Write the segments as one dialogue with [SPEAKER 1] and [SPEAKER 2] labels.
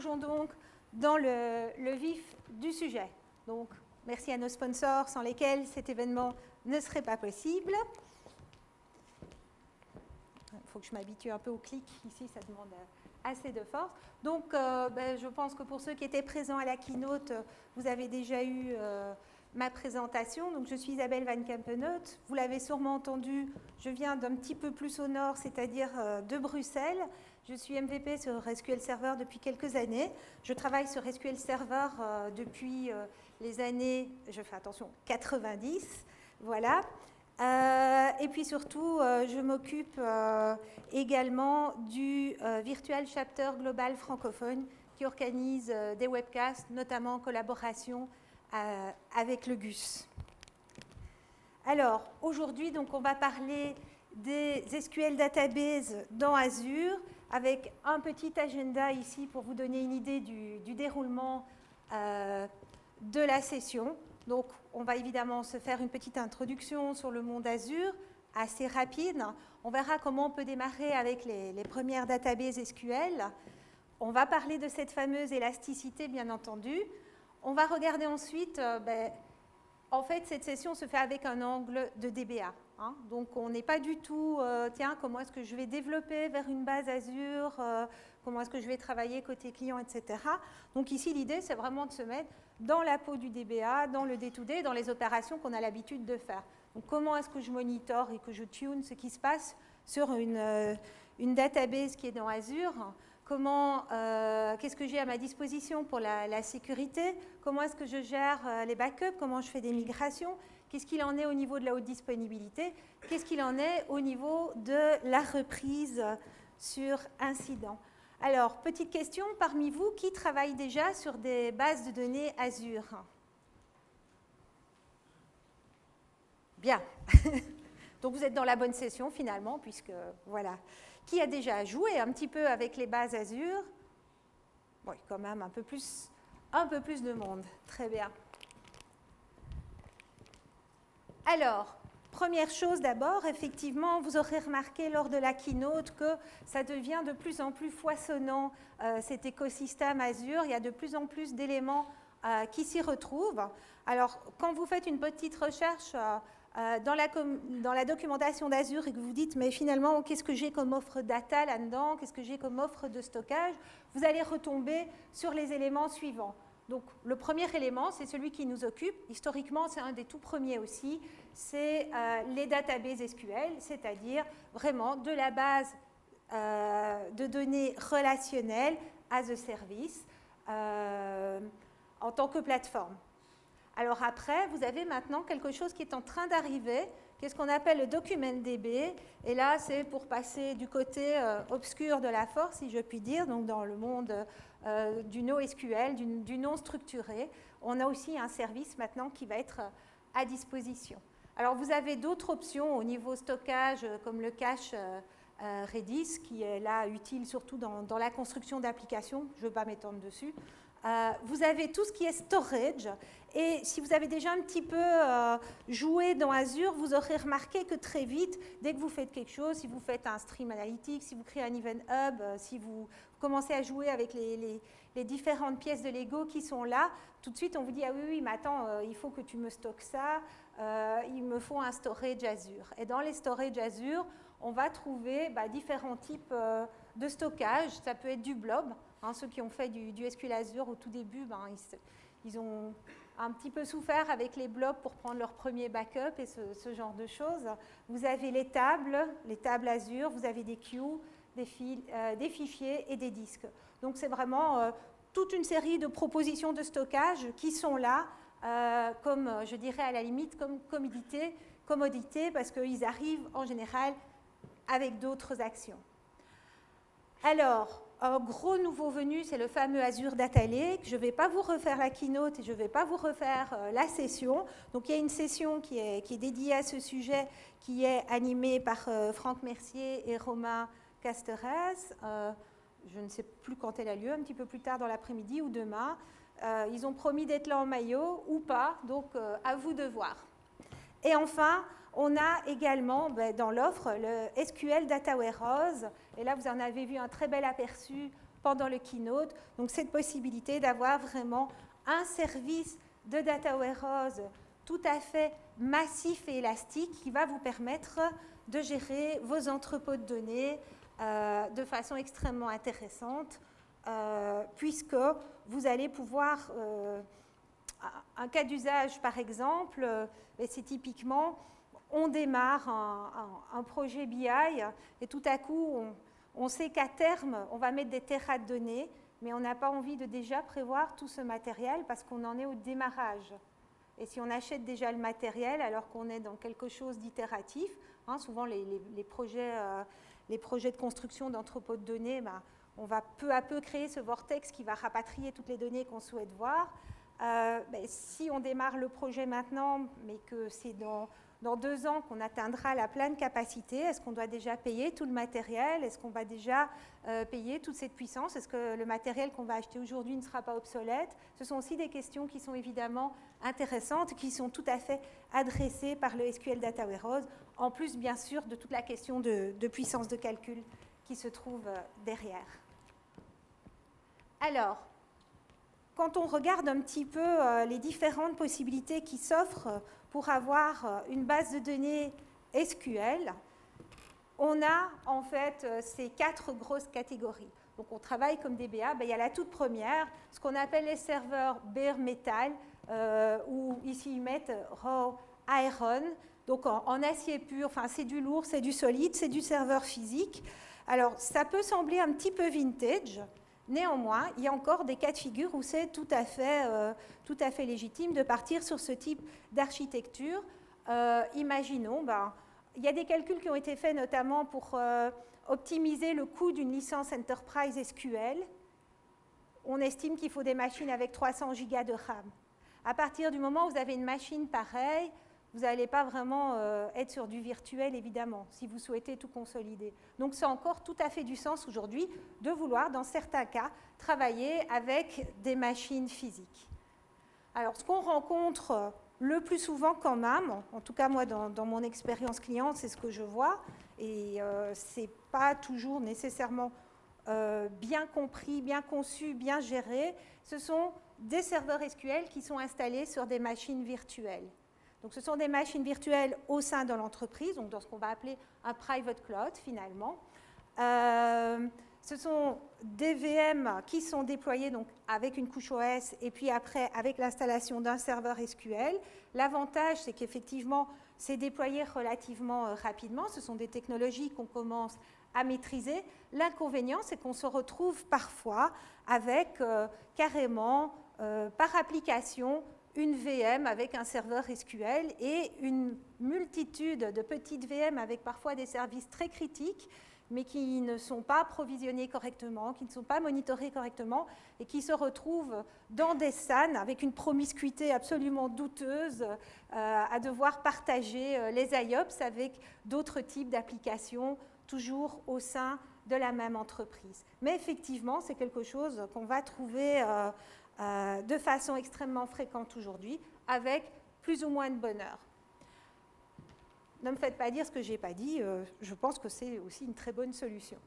[SPEAKER 1] plongeons donc dans le vif du sujet. Donc, merci à nos sponsors sans lesquels cet événement ne serait pas possible. Il faut que je m'habitue un peu au clic. Ici, ça demande assez de force. Donc, je pense que pour ceux qui étaient présents à la keynote, vous avez déjà eu ma présentation. Donc, je suis Isabelle Van Kempenhout. Vous l'avez sûrement entendu, je viens d'un petit peu plus au nord, c'est-à-dire de Bruxelles. Je suis MVP sur SQL Server depuis quelques années. Je travaille sur SQL Server depuis les années, je fais attention, 90. Voilà. Et puis surtout, je m'occupe également du Virtual Chapter Global francophone qui organise des webcasts, notamment en collaboration avec le GUS. Alors, aujourd'hui, donc, on va parler des SQL Database dans Azure, avec un petit agenda ici pour vous donner une idée du déroulement de la session. Donc, on va évidemment se faire une petite introduction sur le monde Azure, assez rapide. On verra comment on peut démarrer avec les premières databases SQL. On va parler de cette fameuse élasticité, bien entendu. On va regarder ensuite, en fait, cette session se fait avec un angle de DBA. Hein. Donc, on n'est pas du tout, tiens, comment est-ce que je vais développer vers une base Azure, comment est-ce que je vais travailler côté client, etc. Donc, ici, l'idée, c'est vraiment de se mettre dans la peau du DBA, dans le day-to-day, dans les opérations qu'on a l'habitude de faire. Donc, comment est-ce que je monitore et que je tune ce qui se passe sur une database qui est dans Azure? Qu'est-ce que j'ai à ma disposition pour la sécurité? Comment est-ce que je gère les backups? Comment je fais des migrations? Qu'est-ce qu'il en est au niveau de la haute disponibilité? Qu'est-ce qu'il en est au niveau de la reprise sur incident? Alors, petite question, parmi vous, qui travaille déjà sur des bases de données Azure? Bien. Donc, vous êtes dans la bonne session, finalement, puisque, voilà. Qui a déjà joué un petit peu avec les bases Azure? Oui, quand même, un peu plus de monde. Très bien. Alors, première chose d'abord, effectivement, vous aurez remarqué lors de la keynote que ça devient de plus en plus foisonnant, cet écosystème Azure. Il y a de plus en plus d'éléments qui s'y retrouvent. Alors, quand vous faites une petite recherche dans la documentation d'Azure et que vous dites, mais finalement, qu'est-ce que j'ai comme offre data là-dedans? Qu'est-ce que j'ai comme offre de stockage? Vous allez retomber sur les éléments suivants. Donc, le premier élément, c'est celui qui nous occupe. Historiquement, c'est un des tout premiers aussi. C'est les databases SQL, c'est-à-dire vraiment de la base de données relationnelles as a service en tant que plateforme. Alors après, vous avez maintenant quelque chose qui est en train d'arriver, qui est ce qu'on appelle le DocumentDB. Et là, c'est pour passer du côté obscur de la force, si je puis dire, donc dans le monde du NoSQL, du non structuré. On a aussi un service maintenant qui va être à disposition. Alors, vous avez d'autres options au niveau stockage, comme le cache Redis, qui est là utile surtout dans la construction d'applications. Je ne veux pas m'étendre dessus. Vous avez tout ce qui est storage, et si vous avez déjà un petit peu joué dans Azure, vous aurez remarqué que très vite, dès que vous faites quelque chose, si vous faites un Stream Analytics, si vous créez un Event Hub, si vous commencez à jouer avec les différentes pièces de Lego qui sont là, tout de suite on vous dit « Ah oui, mais attends, il faut que tu me stockes ça, il me faut un storage Azure ». Et dans les storages Azure, on va trouver différents types de stockage. Ça peut être du blob. Hein, ceux qui ont fait du SQL Azure au tout début, ils ont un petit peu souffert avec les blobs pour prendre leur premier backup et ce genre de choses. Vous avez les tables Azure, vous avez des queues, des fichiers et des disques. Donc, c'est vraiment toute une série de propositions de stockage qui sont là, comme, je dirais à la limite, comme commodité, parce qu'ils arrivent en général avec d'autres actions. Alors, un gros nouveau venu, c'est le fameux Azure Data Lake. Je ne vais pas vous refaire la keynote et je ne vais pas vous refaire la session. Donc, il y a une session qui est dédiée à ce sujet, qui est animée par Franck Mercier et Romain Casteres. Je ne sais plus quand elle a lieu, un petit peu plus tard dans l'après-midi ou demain. Ils ont promis d'être là en maillot ou pas, donc à vous de voir. Et enfin, on a également dans l'offre le SQL Data Warehouse. Et là, vous en avez vu un très bel aperçu pendant le keynote. Donc cette possibilité d'avoir vraiment un service de data warehouse tout à fait massif et élastique qui va vous permettre de gérer vos entrepôts de données de façon extrêmement intéressante, puisque vous allez pouvoir, un cas d'usage par exemple, c'est typiquement, on démarre un projet BI et tout à coup on sait qu'à terme on va mettre des terras de données, mais on n'a pas envie de déjà prévoir tout ce matériel parce qu'on en est au démarrage. Et si on achète déjà le matériel alors qu'on est dans quelque chose d'itératif, souvent les projets de construction d'entrepôts de données, on va peu à peu créer ce vortex qui va rapatrier toutes les données qu'on souhaite voir. Si on démarre le projet maintenant, mais que c'est dans 2 ans qu'on atteindra la pleine capacité, est-ce qu'on doit déjà payer tout le matériel? Est-ce qu'on va déjà payer toute cette puissance? Est-ce que le matériel qu'on va acheter aujourd'hui ne sera pas obsolète? Ce sont aussi des questions qui sont évidemment intéressantes, qui sont tout à fait adressées par le SQL Data Warehouse, en plus bien sûr de toute la question de puissance de calcul qui se trouve derrière. Alors, quand on regarde un petit peu les différentes possibilités qui s'offrent pour avoir une base de données SQL, on a en fait ces 4 grosses catégories. Donc on travaille comme DBA, il y a la toute première, ce qu'on appelle les serveurs bare metal, ou ici ils mettent raw iron, donc en acier pur, enfin c'est du lourd, c'est du solide, c'est du serveur physique. Alors ça peut sembler un petit peu vintage. Néanmoins, il y a encore des cas de figure où c'est tout à fait légitime de partir sur ce type d'architecture. Imaginons, il y a des calculs qui ont été faits notamment pour optimiser le coût d'une licence Enterprise SQL. On estime qu'il faut des machines avec 300 gigas de RAM. À partir du moment où vous avez une machine pareille, vous n'allez pas vraiment être sur du virtuel, évidemment, si vous souhaitez tout consolider. Donc, c'est encore tout à fait du sens aujourd'hui de vouloir, dans certains cas, travailler avec des machines physiques. Alors, ce qu'on rencontre le plus souvent quand même, en tout cas moi, dans mon expérience client, c'est ce que je vois, et ce n'est pas toujours nécessairement bien compris, bien conçu, bien géré, ce sont des serveurs SQL qui sont installés sur des machines virtuelles. Donc, ce sont des machines virtuelles au sein de l'entreprise, donc dans ce qu'on va appeler un private cloud finalement. Ce sont des VM qui sont déployés donc, avec une couche OS et puis après avec l'installation d'un serveur SQL. L'avantage, c'est qu'effectivement, c'est déployé relativement rapidement. Ce sont des technologies qu'on commence à maîtriser. L'inconvénient, c'est qu'on se retrouve parfois avec carrément, par application, une VM avec un serveur SQL et une multitude de petites VM avec parfois des services très critiques, mais qui ne sont pas provisionnés correctement, qui ne sont pas monitorés correctement et qui se retrouvent dans des SAN avec une promiscuité absolument douteuse à devoir partager les IOPS avec d'autres types d'applications, toujours au sein de la même entreprise. Mais effectivement, c'est quelque chose qu'on va trouver de façon extrêmement fréquente aujourd'hui, avec plus ou moins de bonheur. Ne me faites pas dire ce que je n'ai pas dit, je pense que c'est aussi une très bonne solution.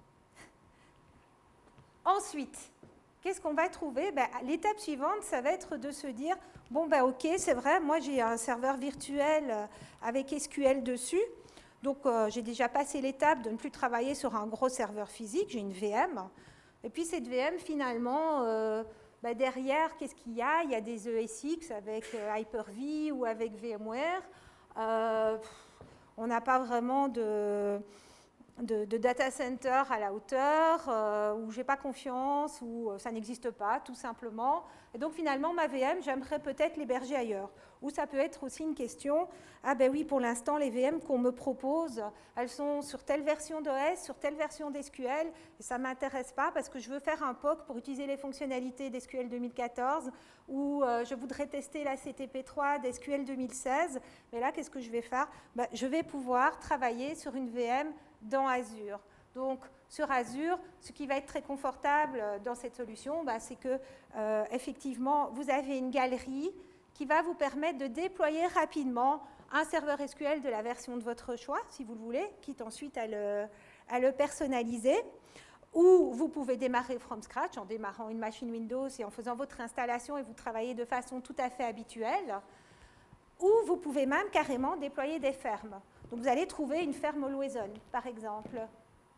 [SPEAKER 1] Ensuite, qu'est-ce qu'on va trouver? L'étape suivante, ça va être de se dire, bon, ok, c'est vrai, moi j'ai un serveur virtuel avec SQL dessus, donc j'ai déjà passé l'étape de ne plus travailler sur un gros serveur physique, j'ai une VM, et puis cette VM, finalement, derrière, qu'est-ce qu'il y a? Il y a des ESX avec Hyper-V ou avec VMware. On n'a pas vraiment de data center à la hauteur, où je n'ai pas confiance, où ça n'existe pas, tout simplement. Et donc, finalement, ma VM, j'aimerais peut-être l'héberger ailleurs. Ou ça peut être aussi une question, oui, pour l'instant, les VM qu'on me propose, elles sont sur telle version d'OS, sur telle version d'SQL, et ça ne m'intéresse pas parce que je veux faire un POC pour utiliser les fonctionnalités d'SQL 2014, ou je voudrais tester la CTP3 d'SQL 2016. Mais là, qu'est-ce que je vais faire? Je vais pouvoir travailler sur une VM dans Azure. Donc, sur Azure, ce qui va être très confortable dans cette solution, c'est que, effectivement, vous avez une galerie qui va vous permettre de déployer rapidement un serveur SQL de la version de votre choix, si vous le voulez, quitte ensuite à le personnaliser. ou vous pouvez démarrer from scratch en démarrant une machine Windows et en faisant votre installation et vous travaillez de façon tout à fait habituelle, ou vous pouvez même carrément déployer des fermes. Donc vous allez trouver une ferme Always On, par exemple,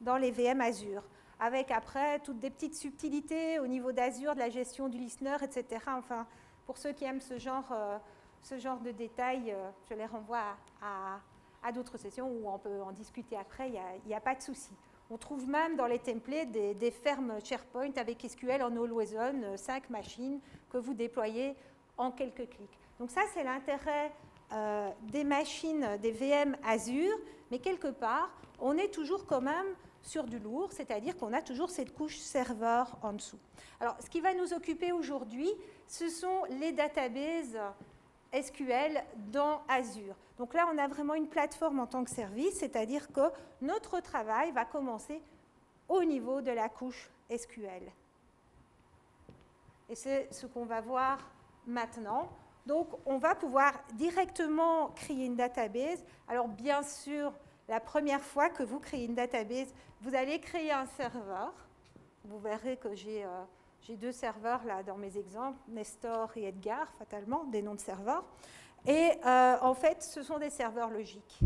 [SPEAKER 1] dans les VM Azure, avec après toutes des petites subtilités au niveau d'Azure, de la gestion du listener, etc. Enfin, pour ceux qui aiment ce genre de détails, je les renvoie à d'autres sessions où on peut en discuter après, il n'y a pas de souci. On trouve même dans les templates des fermes SharePoint avec SQL en Always On, 5 machines que vous déployez en quelques clics. Donc ça, c'est l'intérêt des machines, des VM Azure, mais quelque part, on est toujours quand même sur du lourd, c'est-à-dire qu'on a toujours cette couche serveur en dessous. Alors, ce qui va nous occuper aujourd'hui, ce sont les databases SQL dans Azure. Donc là, on a vraiment une plateforme en tant que service, c'est-à-dire que notre travail va commencer au niveau de la couche SQL. Et c'est ce qu'on va voir maintenant. Donc, on va pouvoir directement créer une database. Alors, bien sûr, la première fois que vous créez une database, vous allez créer un serveur. Vous verrez que j'ai 2 serveurs là dans mes exemples, Nestor et Edgar, fatalement, des noms de serveurs. Et en fait, ce sont des serveurs logiques.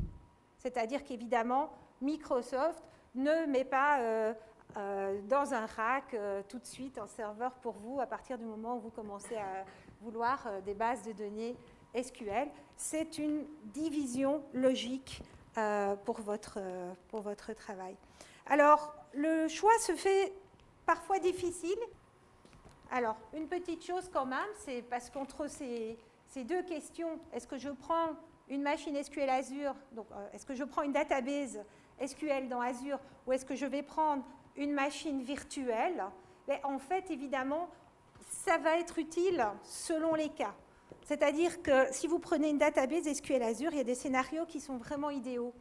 [SPEAKER 1] C'est-à-dire qu'évidemment, Microsoft ne met pas dans un rack tout de suite un serveur pour vous à partir du moment où vous commencez à vouloir des bases de données SQL. C'est une division logique pour votre travail. Alors, le choix se fait parfois difficile. Alors, une petite chose quand même, c'est parce qu'entre ces 2 questions, est-ce que je prends une machine SQL Azure, donc est-ce que je prends une database SQL dans Azure, ou est-ce que je vais prendre une machine virtuelle? Mais en fait, évidemment, ça va être utile selon les cas. C'est-à-dire que si vous prenez une database SQL Azure, il y a des scénarios qui sont vraiment idéaux.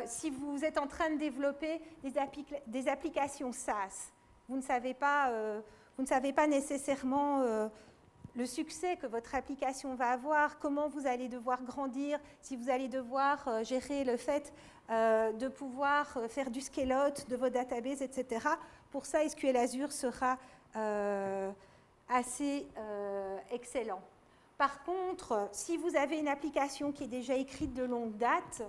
[SPEAKER 1] Si vous êtes en train de développer des applications SaaS, vous ne savez pas nécessairement le succès que votre application va avoir, comment vous allez devoir grandir, si vous allez devoir gérer le fait de pouvoir faire du scale-out de vos databases, etc. Pour ça, SQL Azure sera assez excellent. Par contre, si vous avez une application qui est déjà écrite de longue date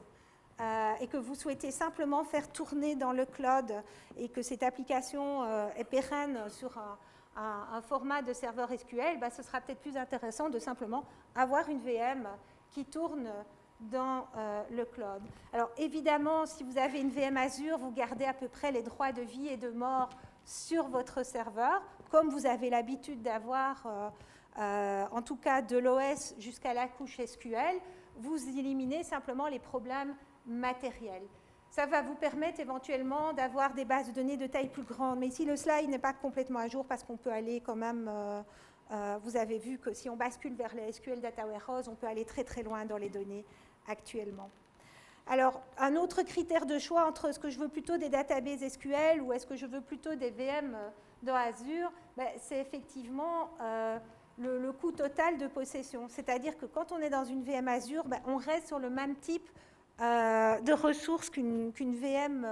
[SPEAKER 1] et que vous souhaitez simplement faire tourner dans le cloud et que cette application est pérenne sur un format de serveur SQL, ce sera peut-être plus intéressant de simplement avoir une VM qui tourne dans le cloud. Alors évidemment, si vous avez une VM Azure, vous gardez à peu près les droits de vie et de mort sur votre serveur, comme vous avez l'habitude d'avoir, en tout cas de l'OS jusqu'à la couche SQL, vous éliminez simplement les problèmes matériels. Ça va vous permettre éventuellement d'avoir des bases de données de taille plus grande. Mais ici, le slide n'est pas complètement à jour parce qu'on peut aller quand même... vous avez vu que si on bascule vers les SQL Data Warehouse, on peut aller très très loin dans les données actuellement. Alors, un autre critère de choix entre est-ce que je veux plutôt des databases SQL ou est-ce que je veux plutôt des VM dans Azure, c'est effectivement le coût total de possession. C'est-à-dire que quand on est dans une VM Azure, on reste sur le même type de ressources qu'une VM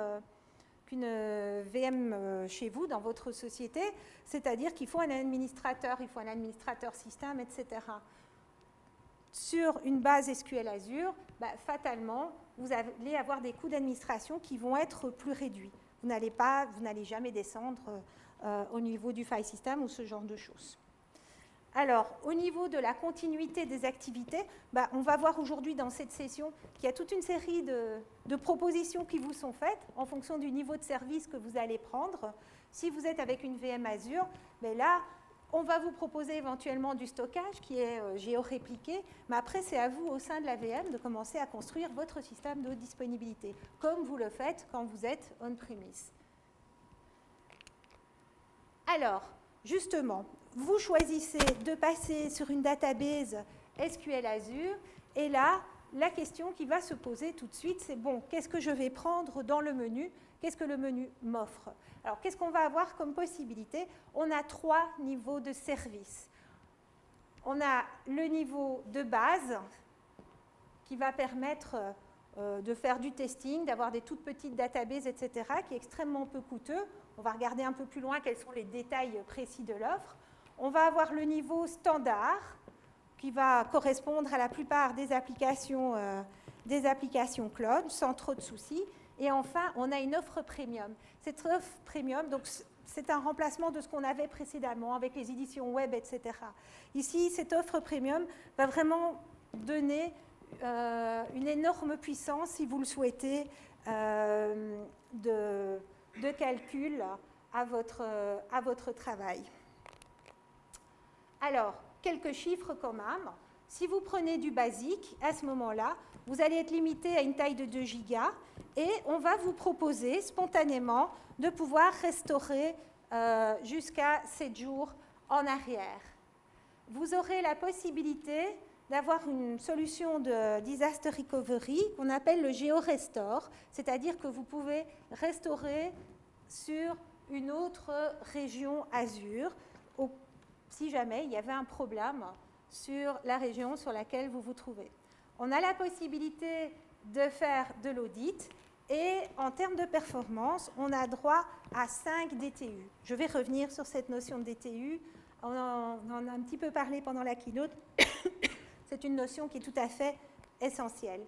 [SPEAKER 1] chez vous, dans votre société, c'est-à-dire qu'il faut un administrateur système, etc. Sur une base SQL Azure, fatalement, vous allez avoir des coûts d'administration qui vont être plus réduits. Vous n'allez jamais descendre au niveau du file system ou ce genre de choses. Alors, au niveau de la continuité des activités, on va voir aujourd'hui dans cette session qu'il y a toute une série de propositions qui vous sont faites en fonction du niveau de service que vous allez prendre. Si vous êtes avec une VM Azure, là, on va vous proposer éventuellement du stockage qui est géorépliqué, mais après, c'est à vous, au sein de la VM, de commencer à construire votre système de haute disponibilité, comme vous le faites quand vous êtes on-premise. Alors, justement, vous choisissez de passer sur une database SQL Azure, et là, la question qui va se poser tout de suite, c'est bon, qu'est-ce que je vais prendre dans le menu? Qu'est-ce que le menu m'offre? Alors, qu'est-ce qu'on va avoir comme possibilité? On a 3 niveaux de service. On a le niveau de base, qui va permettre de faire du testing, d'avoir des toutes petites databases, etc., qui est extrêmement peu coûteux. On va regarder un peu plus loin quels sont les détails précis de l'offre. On va avoir le niveau standard, qui va correspondre à la plupart des applications cloud, sans trop de soucis. Et enfin, on a une offre premium. Cette offre premium, donc, c'est un remplacement de ce qu'on avait précédemment avec les éditions web, etc. Ici, cette offre premium va vraiment donner une énorme puissance, si vous le souhaitez, de calcul à votre travail. Alors, quelques chiffres quand même. Si vous prenez du basique, à ce moment-là, vous allez être limité à une taille de 2 gigas et on va vous proposer spontanément de pouvoir restaurer jusqu'à 7 jours en arrière. Vous aurez la possibilité d'avoir une solution de disaster recovery qu'on appelle le GeoRestore, c'est-à-dire que vous pouvez restaurer sur une autre région Azure si jamais il y avait un problème sur la région sur laquelle vous vous trouvez. On a la possibilité de faire de l'audit et en termes de performance, on a droit à 5 DTU. Je vais revenir sur cette notion de DTU. On en a un petit peu parlé pendant la keynote. C'est une notion qui est tout à fait essentielle.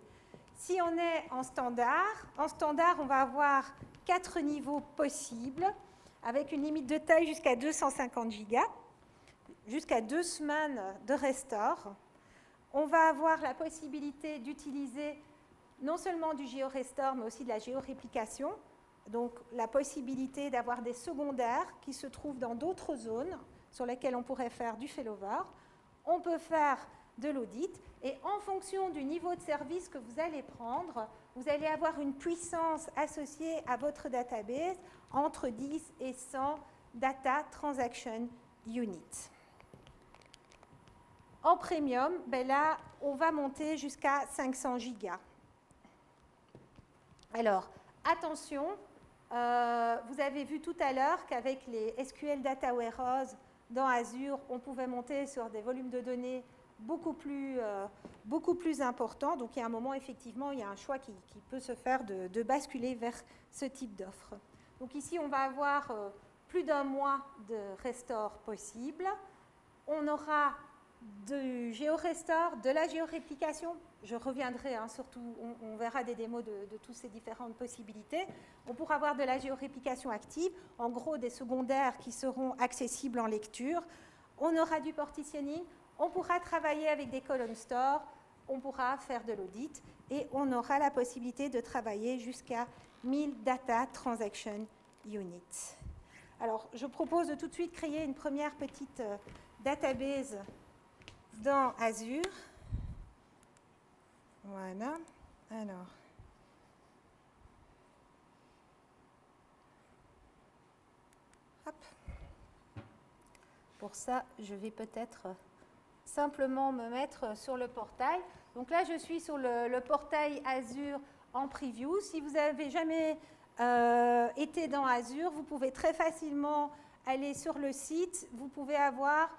[SPEAKER 1] Si on est en standard, on va avoir 4 niveaux possibles avec une limite de taille jusqu'à 250 gigas, jusqu'à 2 semaines de restore. On va avoir la possibilité d'utiliser non seulement du GeoRestore, mais aussi de la géoréplication, donc la possibilité d'avoir des secondaires qui se trouvent dans d'autres zones sur lesquelles on pourrait faire du failover. On peut faire de l'audit, et en fonction du niveau de service que vous allez prendre, vous allez avoir une puissance associée à votre database entre 10 et 100 Data Transaction Units. En premium, ben là, on va monter jusqu'à 500 gigas. Alors, attention, vous avez vu tout à l'heure qu'avec les SQL Data Warehouse dans Azure, on pouvait monter sur des volumes de données beaucoup plus importants. Donc, il y a un moment, effectivement, il y a un choix qui peut se faire de basculer vers ce type d'offre. Donc, ici, on va avoir plus d'1 mois de restore possible. On aura du GeoRestore, de la géoréplication. Je reviendrai, surtout, on verra des démos de toutes ces différentes possibilités. On pourra avoir de la géoréplication active, en gros des secondaires qui seront accessibles en lecture. On aura du partitioning, on pourra travailler avec des column stores, on pourra faire de l'audit et on aura la possibilité de travailler jusqu'à 1000 Data Transaction Units. Alors, je propose de tout de suite créer une première petite database dans Azure. Voilà. Alors, hop. Pour ça, je vais peut-être simplement me mettre sur le portail. Donc là, je suis sur le portail Azure en preview. Si vous n'avez jamais été dans Azure, vous pouvez très facilement aller sur le site. Vous pouvez avoir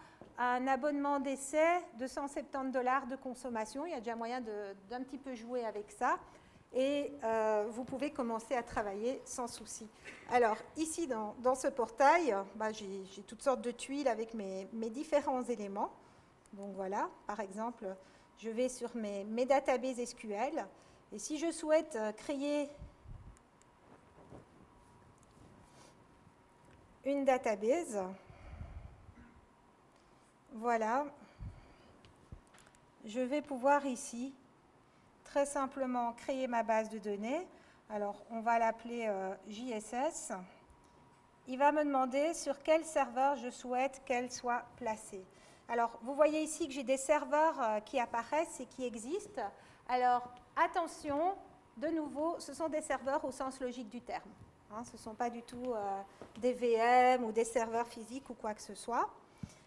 [SPEAKER 1] un abonnement d'essai de $170 de consommation. Il y a déjà moyen d'un petit peu jouer avec ça. Et vous pouvez commencer à travailler sans souci. Alors, ici, dans ce portail, j'ai toutes sortes de tuiles avec mes différents éléments. Donc voilà, par exemple, je vais sur mes databases SQL. Et si je souhaite créer une database, voilà, je vais pouvoir ici très simplement créer ma base de données. Alors, on va l'appeler JSS. Il va me demander sur quel serveur je souhaite qu'elle soit placée. Alors, vous voyez ici que j'ai des serveurs qui apparaissent et qui existent. Alors, attention, de nouveau, ce sont des serveurs au sens logique du terme. Ce ne sont pas du tout des VM ou des serveurs physiques ou quoi que ce soit.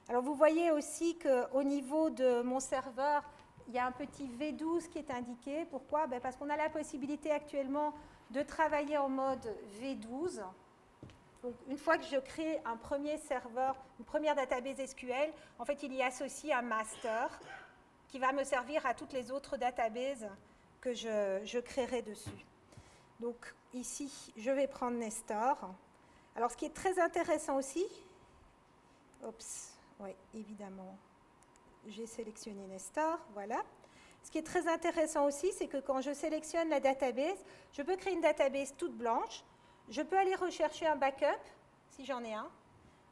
[SPEAKER 1] Alors, vous voyez aussi qu'au niveau de mon serveur, il y a un petit V12 qui est indiqué. Pourquoi? Parce qu'on a la possibilité actuellement de travailler en mode V12. Donc, une fois que je crée un premier serveur, une première database SQL, en fait, il y associe un master qui va me servir à toutes les autres databases que je créerai dessus. Donc, ici, je vais prendre Nestor. Alors, ce qui est très intéressant aussi, oui, évidemment, j'ai sélectionné Nestor, voilà. Ce qui est très intéressant aussi, c'est que quand je sélectionne la database, je peux créer une database toute blanche, je peux aller rechercher un backup, si j'en ai un,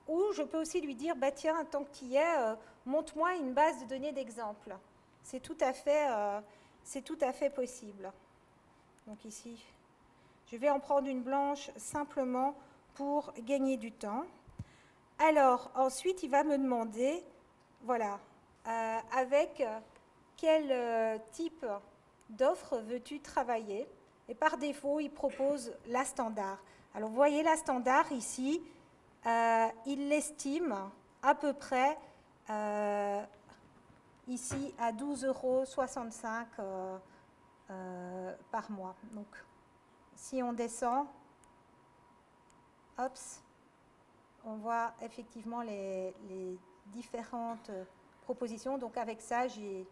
[SPEAKER 1] ou je peux aussi lui dire, bah tiens, tant que tu y es, montre-moi une base de données d'exemples. C'est tout à fait possible. Donc ici, je vais en prendre une blanche simplement pour gagner du temps. Alors, ensuite, il va me demander, voilà, avec quel type d'offre veux-tu travailler? Et par défaut, il propose la standard. Alors, vous voyez la standard ici, il l'estime à peu près ici à 12,65 € par mois. Donc, si on descend, on voit effectivement les différentes propositions. Donc, avec ça, j'ai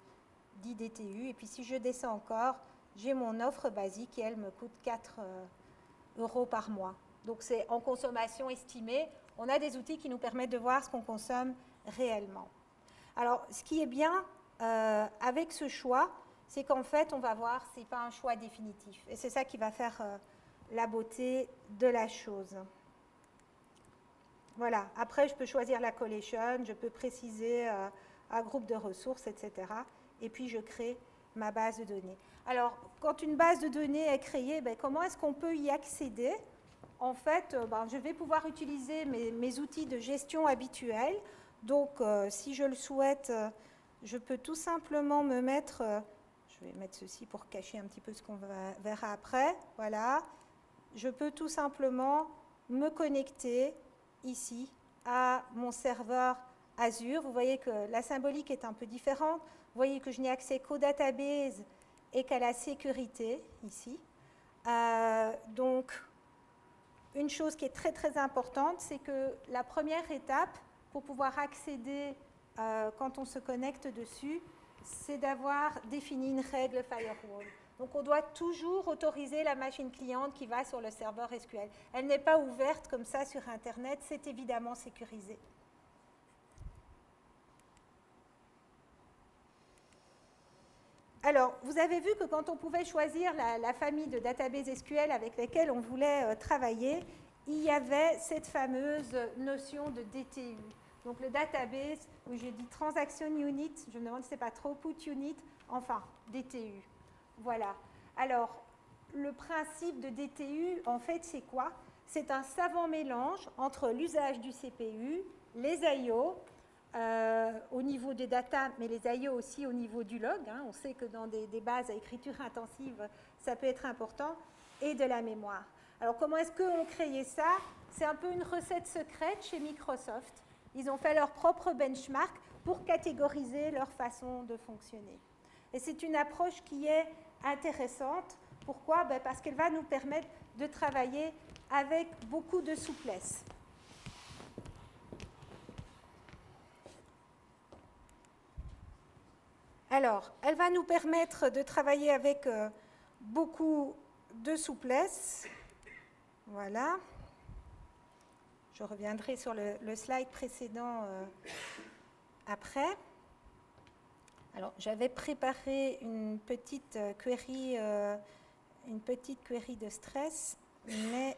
[SPEAKER 1] 10 DTU. Et puis, si je descends encore, j'ai mon offre basique et elle me coûte 4 € par mois. Donc, c'est en consommation estimée. On a des outils qui nous permettent de voir ce qu'on consomme réellement. Alors, ce qui est bien avec ce choix, c'est qu'en fait, on va voir, ce n'est pas un choix définitif. Et c'est ça qui va faire la beauté de la chose. Voilà. Après, je peux choisir la collection, je peux préciser un groupe de ressources, etc. Et puis, je crée ma base de données. Alors, quand une base de données est créée, comment est-ce qu'on peut y accéder? En fait, je vais pouvoir utiliser mes outils de gestion habituels. Donc, si je le souhaite, je peux tout simplement me mettre... je vais mettre ceci pour cacher un petit peu ce qu'on verra après. Voilà. Je peux tout simplement me connecter ici à mon serveur Azure. Vous voyez que la symbolique est un peu différente. Vous voyez que je n'ai accès qu'aux databases et qu'à la sécurité ici. Donc, une chose qui est très très importante, c'est que la première étape pour pouvoir accéder quand on se connecte dessus, c'est d'avoir défini une règle firewall. Donc, on doit toujours autoriser la machine cliente qui va sur le serveur SQL. Elle n'est pas ouverte comme ça sur Internet, c'est évidemment sécurisé. Alors, vous avez vu que quand on pouvait choisir la famille de databases SQL avec lesquelles on voulait travailler, il y avait cette fameuse notion de DTU. Donc, le database, où j'ai dit transaction unit, je me demande si ce n'est pas throughput unit, enfin, DTU. Voilà. Alors, le principe de DTU, en fait, c'est quoi? C'est un savant mélange entre l'usage du CPU, les I/O, au niveau des data, mais les I/O aussi au niveau du log. On sait que dans des bases à écriture intensive, ça peut être important, et de la mémoire. Alors, comment est-ce qu'on créait ça? C'est un peu une recette secrète chez Microsoft. Ils ont fait leur propre benchmark pour catégoriser leur façon de fonctionner. Et c'est une approche qui est intéressante. Pourquoi? Parce qu'elle va nous permettre de travailler avec beaucoup de souplesse. Alors, elle va nous permettre de travailler avec beaucoup de souplesse. Voilà. Je reviendrai sur le slide précédent après. Alors, j'avais préparé une petite query de stress, mais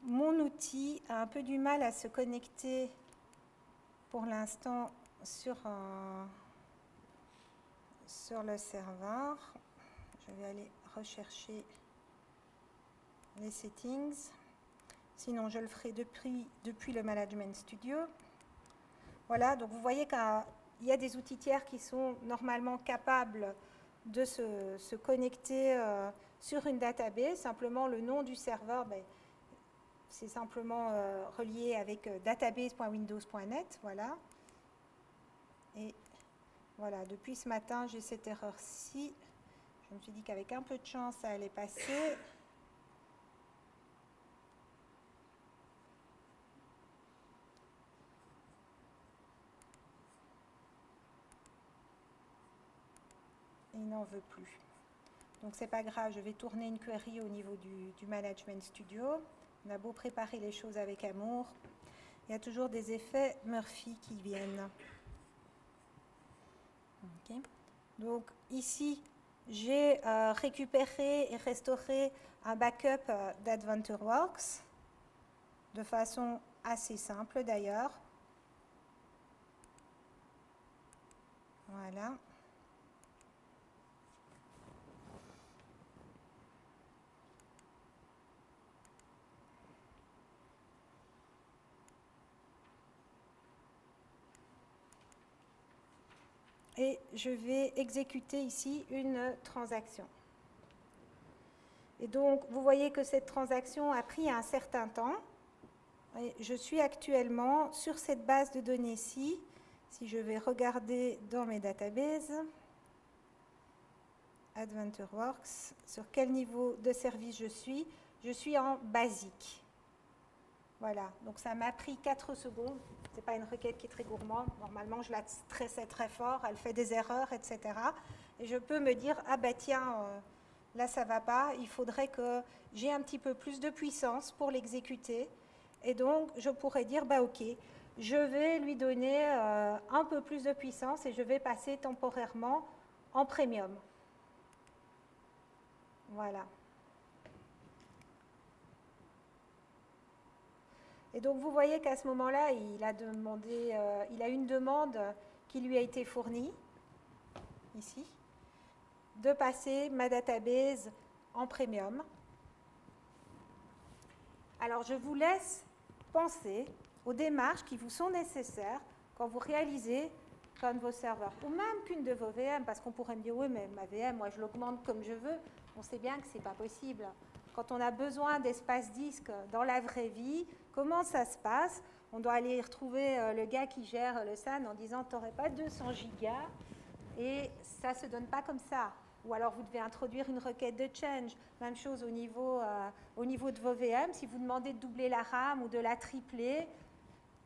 [SPEAKER 1] mon outil a un peu du mal à se connecter pour l'instant sur le serveur. Je vais aller rechercher les settings. Sinon, je le ferai depuis le Management Studio. Voilà, donc vous voyez qu'il y a des outils tiers qui sont normalement capables de se connecter sur une database. Simplement, le nom du serveur, c'est simplement relié avec database.windows.net. Voilà. Et voilà, depuis ce matin, j'ai cette erreur-ci. Je me suis dit qu'avec un peu de chance, ça allait passer. Il n'en veut plus. Donc, ce n'est pas grave, je vais tourner une query au niveau du Management Studio. On a beau préparer les choses avec amour, il y a toujours des effets Murphy qui viennent. Okay. Donc ici, j'ai récupéré et restauré un backup d'AdventureWorks de façon assez simple d'ailleurs. Voilà. Et je vais exécuter ici une transaction. Et donc, vous voyez que cette transaction a pris un certain temps. Et je suis actuellement sur cette base de données-ci. Si je vais regarder dans mes databases, AdventureWorks, sur quel niveau de service je suis en basique. Voilà, donc ça m'a pris 4 secondes. Ce n'est pas une requête qui est très gourmande. Normalement, je la stressais très fort, elle fait des erreurs, etc. Et je peux me dire, ah ben tiens, là ça ne va pas, il faudrait que j'ai un petit peu plus de puissance pour l'exécuter. Et donc, je pourrais dire, bah ok, je vais lui donner un peu plus de puissance et je vais passer temporairement en premium. Voilà. Et donc, vous voyez qu'à ce moment-là, il a une demande qui lui a été fournie, ici, de passer ma database en premium. Alors, je vous laisse penser aux démarches qui vous sont nécessaires quand vous réalisez qu'un de vos serveurs, ou même qu'une de vos VM, parce qu'on pourrait me dire, oui, mais ma VM, moi, je l'augmente comme je veux. On sait bien que ce n'est pas possible. Quand on a besoin d'espace disque dans la vraie vie, comment ça se passe? On doit aller retrouver le gars qui gère le SAN en disant, tu n'aurais pas 200 gigas, et ça ne se donne pas comme ça. Ou alors vous devez introduire une requête de change. Même chose au niveau de vos VM. Si vous demandez de doubler la RAM ou de la tripler,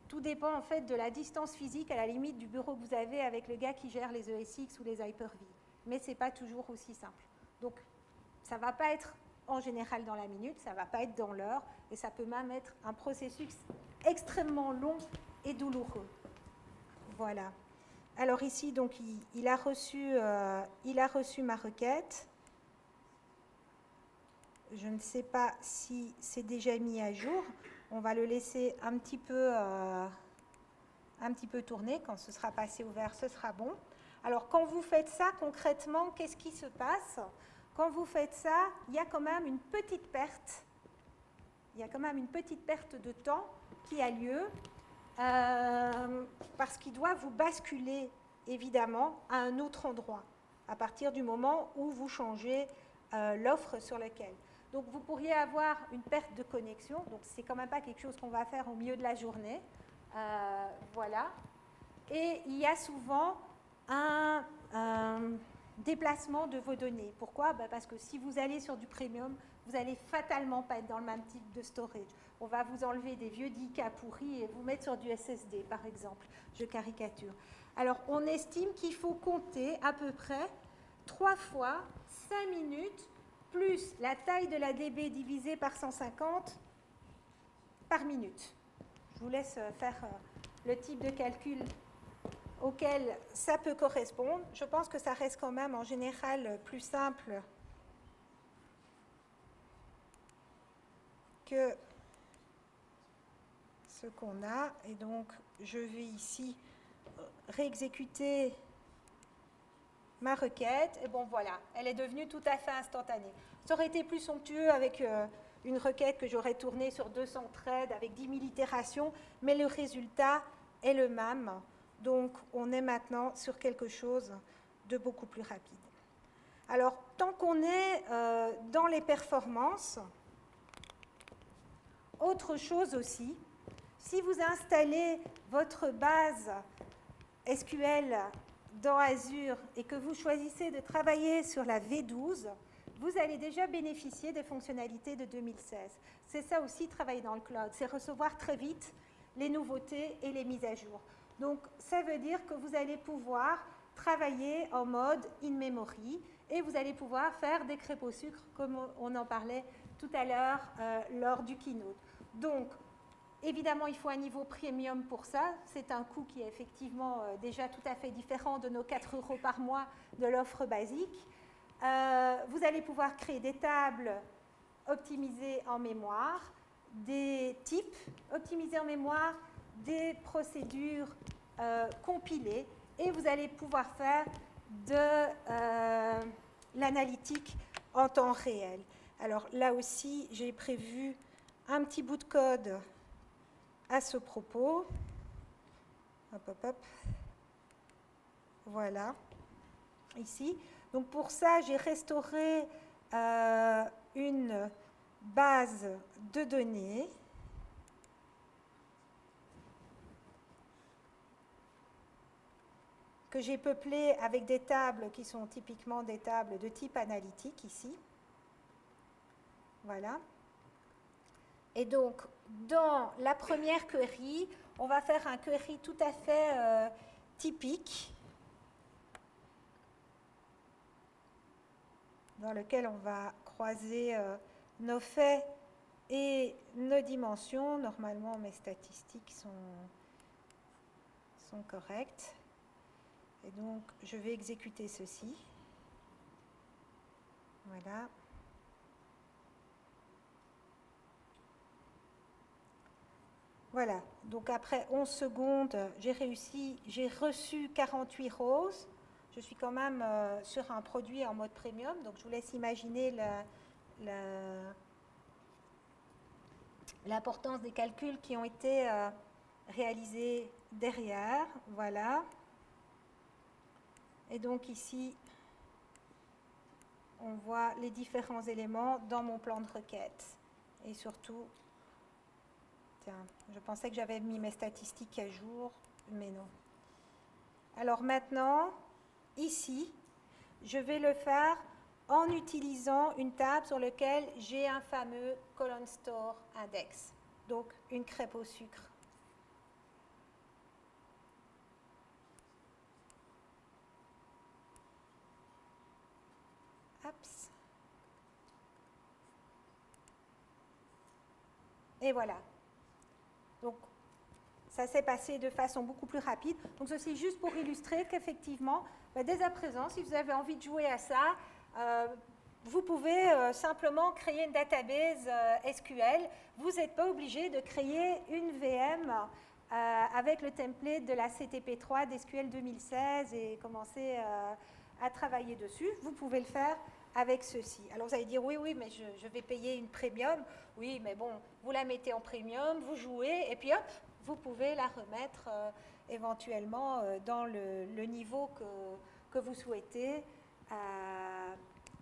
[SPEAKER 1] tout dépend en fait de la distance physique à la limite du bureau que vous avez avec le gars qui gère les ESX ou les Hyper-V. Mais ce n'est pas toujours aussi simple. Donc, ça ne va pas être en général dans la minute, ça ne va pas être dans l'heure, et ça peut même être un processus extrêmement long et douloureux. Voilà. Alors ici, donc, il a reçu ma requête. Je ne sais pas si c'est déjà mis à jour. On va le laisser un petit peu tourner. Quand ce sera passé au vert, ce sera bon. Alors, quand vous faites ça, concrètement, qu'est-ce qui se passe? Quand vous faites ça, il y a quand même une petite perte. Il y a quand même une petite perte de temps qui a lieu parce qu'il doit vous basculer, évidemment, à un autre endroit à partir du moment où vous changez l'offre sur laquelle. Donc, vous pourriez avoir une perte de connexion. Donc, ce n'est quand même pas quelque chose qu'on va faire au milieu de la journée. Voilà. Et il y a souvent un déplacement de vos données. Pourquoi? Parce que si vous allez sur du premium, vous n'allez fatalement pas être dans le même type de storage. On va vous enlever des vieux DICA pourris et vous mettre sur du SSD, par exemple. Je caricature. Alors, on estime qu'il faut compter à peu près 3 fois 5 minutes plus la taille de la DB divisée par 150 par minute. Je vous laisse faire le type de calcul auquel ça peut correspondre. Je pense que ça reste quand même en général plus simple que ce qu'on a. Et donc, je vais ici réexécuter ma requête. Et bon, voilà, elle est devenue tout à fait instantanée. Ça aurait été plus somptueux avec une requête que j'aurais tournée sur 200 threads avec 10 000 itérations, mais le résultat est le même. Donc, on est maintenant sur quelque chose de beaucoup plus rapide. Alors, tant qu'on est dans les performances, autre chose aussi, si vous installez votre base SQL dans Azure et que vous choisissez de travailler sur la V12, vous allez déjà bénéficier des fonctionnalités de 2016. C'est ça aussi, travailler dans le cloud, c'est recevoir très vite les nouveautés et les mises à jour. Donc, ça veut dire que vous allez pouvoir travailler en mode in-memory et vous allez pouvoir faire des crêpes au sucre, comme on en parlait tout à l'heure lors du keynote. Donc, évidemment, il faut un niveau premium pour ça. C'est un coût qui est effectivement déjà tout à fait différent de nos 4 € par mois de l'offre basique. Vous allez pouvoir créer des tables optimisées en mémoire, des types optimisés en mémoire, des procédures compilées, et vous allez pouvoir faire de l'analytique en temps réel. Alors là aussi, j'ai prévu un petit bout de code à ce propos. Hop, hop, hop. Voilà, ici. Donc pour ça, j'ai restauré une base de données que j'ai peuplée avec des tables qui sont typiquement des tables de type analytique ici. Voilà. Et donc, dans la première query, on va faire un query tout à fait typique, dans lequel on va croiser nos faits et nos dimensions. Normalement, mes statistiques sont correctes. Et donc, je vais exécuter ceci. Voilà. Voilà. Donc, après 11 secondes, j'ai reçu 48 roses. Je suis quand même sur un produit en mode premium, donc je vous laisse imaginer l'importance des calculs qui ont été réalisés derrière. Voilà. Et donc ici, on voit les différents éléments dans mon plan de requête. Et surtout, tiens, je pensais que j'avais mis mes statistiques à jour, mais non. Alors maintenant, ici, je vais le faire en utilisant une table sur laquelle j'ai un fameux colon store index, donc une crêpe au sucre. Ups. Et voilà. Donc, ça s'est passé de façon beaucoup plus rapide. Donc, ceci juste pour illustrer qu'effectivement, dès à présent, si vous avez envie de jouer à ça, vous pouvez simplement créer une database SQL. Vous n'êtes pas obligé de créer une VM avec le template de la CTP3 d'SQL 2016 et commencer à travailler dessus. Vous pouvez le faire avec ceci. Alors vous allez dire, oui, mais je vais payer une premium. Oui, mais bon, vous la mettez en premium, vous jouez, et puis hop, vous pouvez la remettre éventuellement dans le niveau que vous souhaitez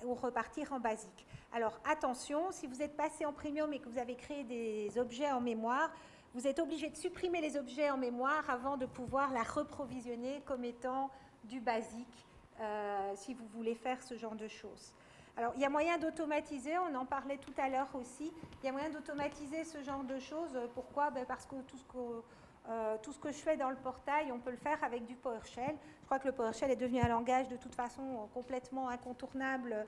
[SPEAKER 1] ou repartir en basique. Alors attention, si vous êtes passé en premium et que vous avez créé des objets en mémoire, vous êtes obligé de supprimer les objets en mémoire avant de pouvoir la reprovisionner comme étant du basique si vous voulez faire ce genre de choses. Alors, il y a moyen d'automatiser, on en parlait tout à l'heure aussi, il y a moyen d'automatiser ce genre de choses. Pourquoi? Parce que tout ce que je fais dans le portail, on peut le faire avec du PowerShell. Je crois que le PowerShell est devenu un langage de toute façon complètement incontournable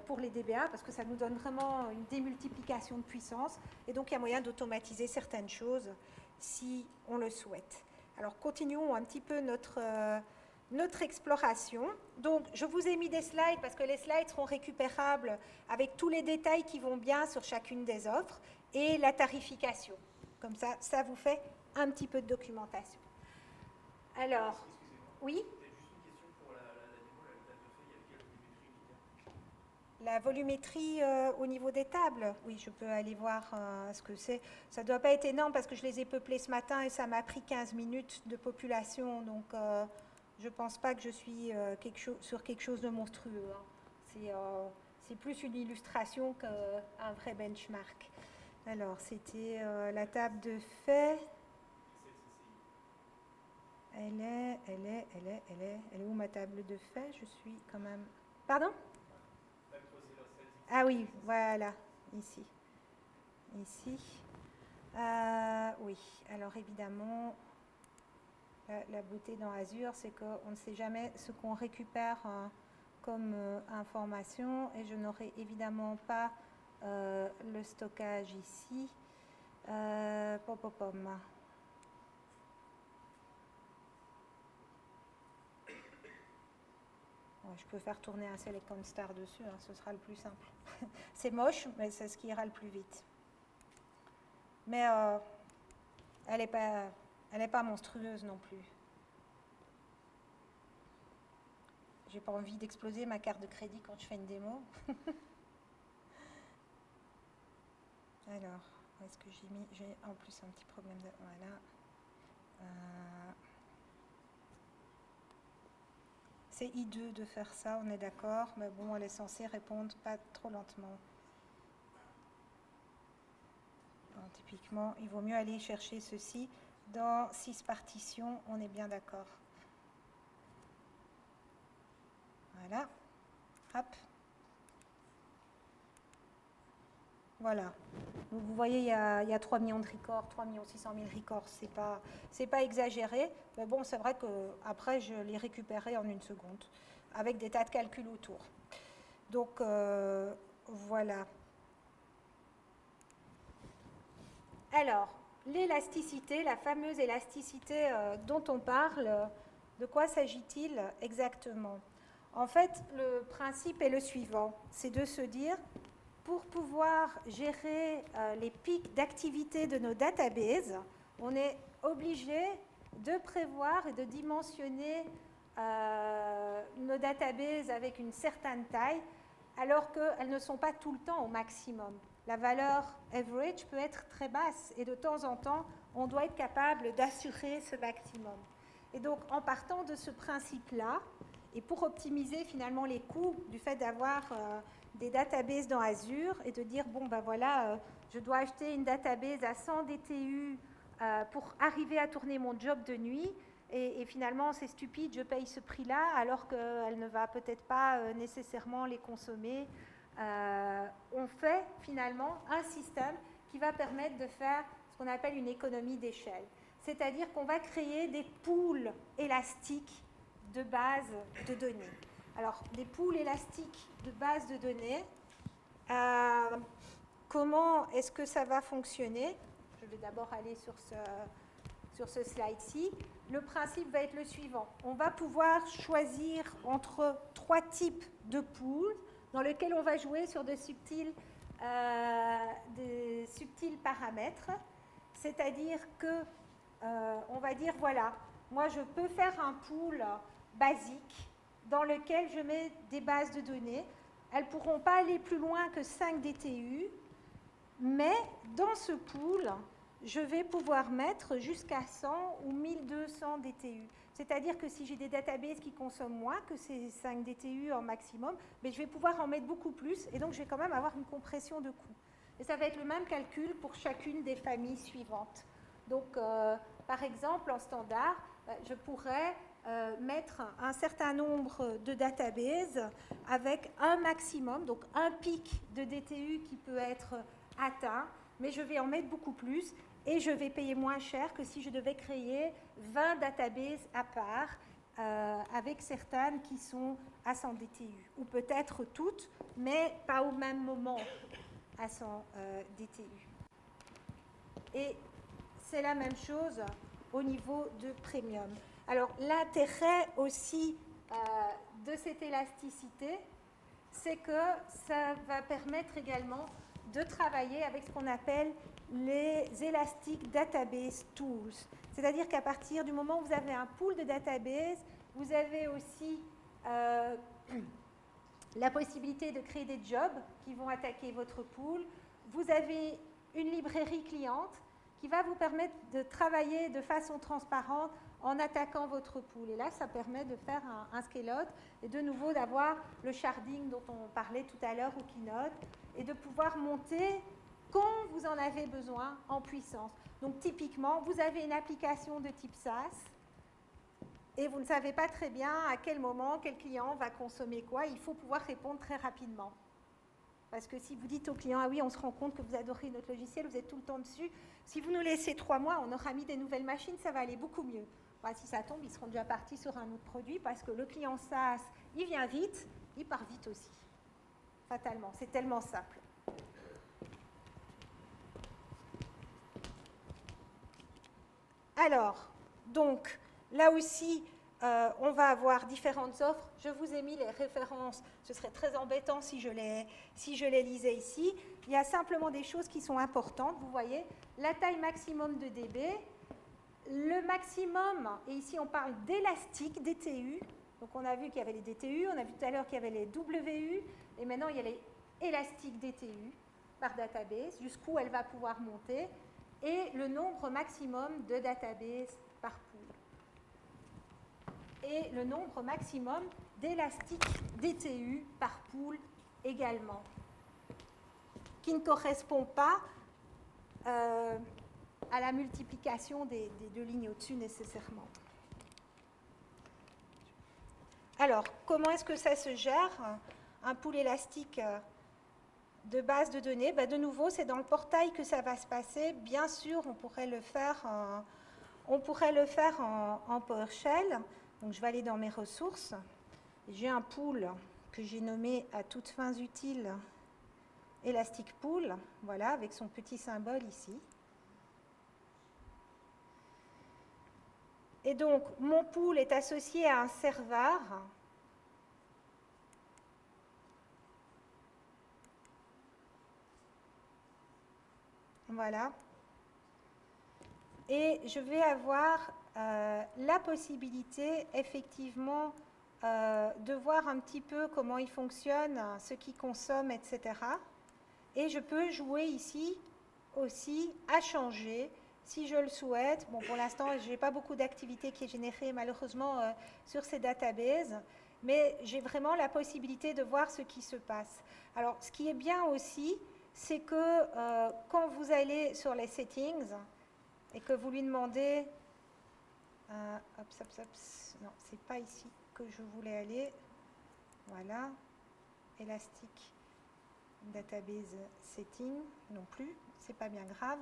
[SPEAKER 1] pour les DBA, parce que ça nous donne vraiment une démultiplication de puissance. Et donc, il y a moyen d'automatiser certaines choses si on le souhaite. Alors, continuons un petit peu notre exploration. Donc, je vous ai mis des slides parce que les slides seront récupérables avec tous les détails qui vont bien sur chacune des offres et la tarification. Comme ça, ça vous fait un petit peu de documentation. Alors, oui? La volumétrie au niveau des tables, oui, je peux aller voir ce que c'est. Ça ne doit pas être énorme parce que je les ai peuplées ce matin et ça m'a pris 15 minutes de population, donc je ne pense pas que je suis sur quelque chose de monstrueux. Hein. C'est plus une illustration qu'un vrai benchmark. Alors, c'était la table de faits. Elle est où ma table de faits? Je suis quand même... Pardon? Ah oui, voilà, ici. Ici. Oui, alors évidemment... La beauté dans Azure, c'est qu'on ne sait jamais ce qu'on récupère comme information et je n'aurai évidemment pas le stockage ici. Pom, pom, pom. Je peux faire tourner un Select on Star dessus, hein, ce sera le plus simple. C'est moche, mais c'est ce qui ira le plus vite. Mais elle n'est pas monstrueuse non plus. J'ai pas envie d'exploser ma carte de crédit quand je fais une démo. Alors, où est-ce que j'ai mis? J'ai en plus un petit problème de... Voilà. C'est hideux de faire ça, on est d'accord, mais bon, elle est censée répondre pas trop lentement. Alors, typiquement, il vaut mieux aller chercher ceci dans 6 partitions, on est bien d'accord. Voilà. Hop. Voilà. Donc vous voyez, il y a 3 millions de records, 3 600 000 records, c'est pas exagéré, mais bon, c'est vrai qu'après, je les récupérais en 1 seconde, avec des tas de calculs autour. Donc, voilà. Alors, l'élasticité, la fameuse élasticité dont on parle, de quoi s'agit-il exactement? En fait, le principe est le suivant, c'est de se dire, pour pouvoir gérer les pics d'activité de nos databases, on est obligé de prévoir et de dimensionner nos databases avec une certaine taille, alors qu'elles ne sont pas tout le temps au maximum. La valeur average peut être très basse et de temps en temps, on doit être capable d'assurer ce maximum. Et donc, en partant de ce principe-là, et pour optimiser finalement les coûts du fait d'avoir des databases dans Azure et de dire, bon, ben voilà, je dois acheter une database à 100 DTU pour arriver à tourner mon job de nuit, et finalement, c'est stupide, je paye ce prix-là, alors qu'elle ne va peut-être pas nécessairement les consommer. On fait finalement un système qui va permettre de faire ce qu'on appelle une économie d'échelle. C'est-à-dire qu'on va créer des pools élastiques de bases de données. Alors, des pools élastiques de bases de données, comment est-ce que ça va fonctionner? Je vais d'abord aller sur ce slide-ci. Le principe va être le suivant. On va pouvoir choisir entre 3 types de pools dans lesquels on va jouer sur de subtils paramètres. C'est-à-dire que on va dire, voilà, moi je peux faire un pool basique dans lequel je mets des bases de données. Elles ne pourront pas aller plus loin que 5 DTU, mais dans ce pool, je vais pouvoir mettre jusqu'à 100 ou 1200 DTU. C'est-à-dire que si j'ai des databases qui consomment moins que ces 5 DTU en maximum, mais je vais pouvoir en mettre beaucoup plus, et donc je vais quand même avoir une compression de coûts. Et ça va être le même calcul pour chacune des familles suivantes. Donc, par exemple, en standard, je pourrais mettre un certain nombre de databases avec un maximum, donc un pic de DTU qui peut être atteint, mais je vais en mettre beaucoup plus et je vais payer moins cher que si je devais créer 20 databases à part, avec certaines qui sont à 100 DTU, ou peut-être toutes, mais pas au même moment à 100 DTU. Et c'est la même chose au niveau de Premium. Alors, l'intérêt aussi de cette élasticité, c'est que ça va permettre également de travailler avec ce qu'on appelle les Elastic Database Tools. C'est-à-dire qu'à partir du moment où vous avez un pool de database, vous avez aussi la possibilité de créer des jobs qui vont attaquer votre pool. Vous avez une librairie cliente qui va vous permettre de travailler de façon transparente en attaquant votre pool. Et là, ça permet de faire un scale-out et de nouveau d'avoir le sharding dont on parlait tout à l'heure au keynote et de pouvoir monter quand vous en avez besoin en puissance. Donc typiquement, vous avez une application de type SaaS et vous ne savez pas très bien à quel moment, quel client va consommer quoi. Il faut pouvoir répondre très rapidement. Parce que si vous dites au client, ah oui, on se rend compte que vous adorez notre logiciel, vous êtes tout le temps dessus, si vous nous laissez 3 mois, on aura mis des nouvelles machines, ça va aller beaucoup mieux. Enfin, si ça tombe, ils seront déjà partis sur un autre produit parce que le client SaaS, il vient vite, il part vite aussi. Fatalement, c'est tellement simple. Alors, donc, là aussi, on va avoir différentes offres. Je vous ai mis les références. Ce serait très embêtant si je les lisais ici. Il y a simplement des choses qui sont importantes. Vous voyez, la taille maximum de dB, le maximum, et ici on parle d'élastique, DTU. Donc on a vu qu'il y avait les DTU, on a vu tout à l'heure qu'il y avait les WU, et maintenant il y a les élastiques DTU par database, jusqu'où elle va pouvoir monter, et le nombre maximum de databases par pool. Et le nombre maximum d'élastiques DTU par pool également, qui ne correspond pas à la multiplication des deux lignes au-dessus nécessairement. Alors, comment est-ce que ça se gère, un pool élastique de base de données? De nouveau, c'est dans le portail que ça va se passer. Bien sûr, on pourrait le faire en PowerShell. Donc, je vais aller dans mes ressources. J'ai un pool que j'ai nommé à toutes fins utiles Elastic Pool, voilà, avec son petit symbole ici. Et donc, mon pool est associé à un serveur. Voilà. Et je vais avoir la possibilité, effectivement, de voir un petit peu comment il fonctionne, ce qu'il consomme, etc. Et je peux jouer ici aussi à changer si je le souhaite. Bon, pour l'instant, je n'ai pas beaucoup d'activité qui est générée malheureusement sur ces databases, mais j'ai vraiment la possibilité de voir ce qui se passe. Alors, ce qui est bien aussi, c'est que quand vous allez sur les settings et que vous lui demandez... non, ce n'est pas ici que je voulais aller. Voilà. Elastic Database Setting, non plus, c'est pas bien grave.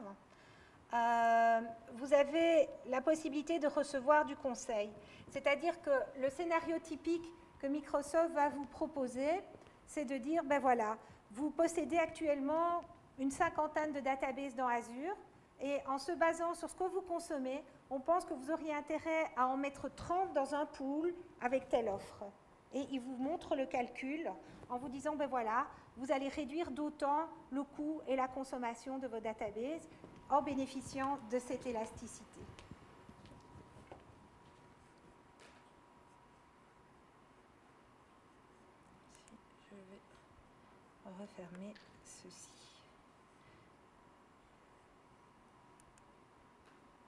[SPEAKER 1] Vous avez la possibilité de recevoir du conseil. C'est-à-dire que le scénario typique que Microsoft va vous proposer, c'est de dire, ben voilà, vous possédez actuellement une cinquantaine de databases dans Azure, et en se basant sur ce que vous consommez, on pense que vous auriez intérêt à en mettre 30 dans un pool avec telle offre. Et il vous montre le calcul en vous disant, ben voilà, vous allez réduire d'autant le coût et la consommation de vos databases en bénéficiant de cette élasticité. Je vais refermer ceci.